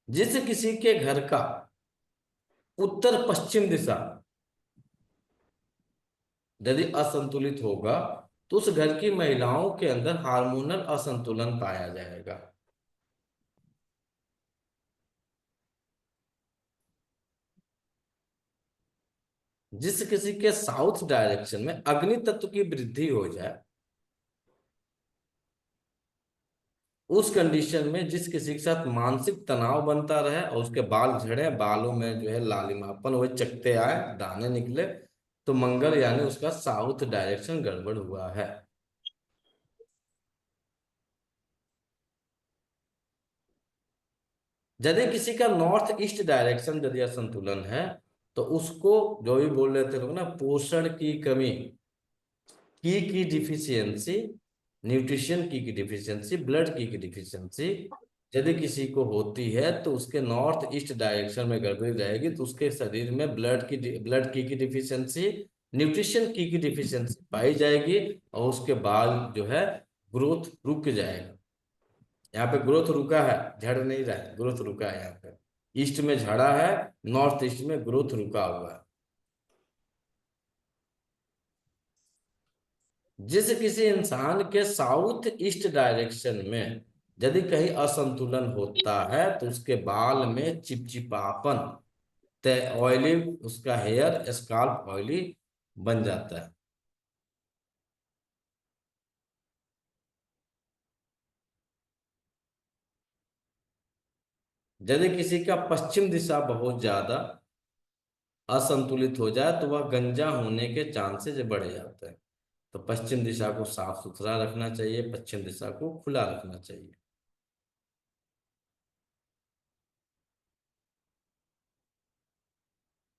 जिस किसी के घर का उत्तर पश्चिम दिशा यदि असंतुलित होगा, तो उस घर की महिलाओं के अंदर हार्मोनल असंतुलन पाया जाएगा। जिस किसी के साउथ डायरेक्शन में अग्नि तत्व की वृद्धि हो जाए, उस कंडीशन में जिस किसी के साथ मानसिक तनाव बनता रहे और उसके बाल झड़े, बालों में जो है लालिमापन हुए, चकते आए, दाने निकले, तो मंगल यानी उसका साउथ डायरेक्शन गड़बड़ हुआ है। यदि किसी का नॉर्थ ईस्ट डायरेक्शन यदि असंतुलन है, तो उसको जो भी बोल रहे थे लोग ना, पोषण की कमी की डिफिशियंसी, न्यूट्रिशन की डिफिशियंसी, ब्लड की डिफिशियंसी यदि किसी को होती है, तो उसके नॉर्थ ईस्ट डायरेक्शन में गड़बड़ी रहेगी, तो उसके शरीर में ब्लड की डिफिशियंसी, न्यूट्रिशन की डिफिशियंसी पाई जाएगी, और उसके बाद जो है ग्रोथ रुक जाएगा। यहाँ पे ग्रोथ रुका है, झड़ नहीं रहा है, ग्रोथ रुका है। यहाँ पे ईस्ट में झड़ा है, नॉर्थ ईस्ट में ग्रोथ रुका हुआ है। जिस किसी इंसान के साउथ ईस्ट डायरेक्शन में यदि कहीं असंतुलन होता है, तो उसके बाल में चिपचिपापन, ऑयली, उसका हेयर स्काल्प ऑयली बन जाता है। यदि किसी का पश्चिम दिशा बहुत ज्यादा असंतुलित हो जाए, तो वह गंजा होने के चांसेस बढ़ जाते हैं। तो पश्चिम दिशा को साफ सुथरा रखना चाहिए, पश्चिम दिशा को खुला रखना चाहिए।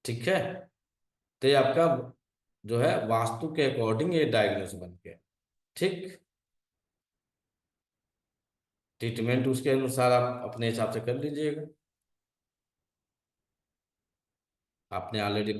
ठीक है, तो ये आपका जो है वास्तु के अकॉर्डिंग ये डायग्नोस बन गया। ठीक, ट्रीटमेंट उसके अनुसार आप अपने हिसाब से कर लीजिएगा। आपने ऑलरेडी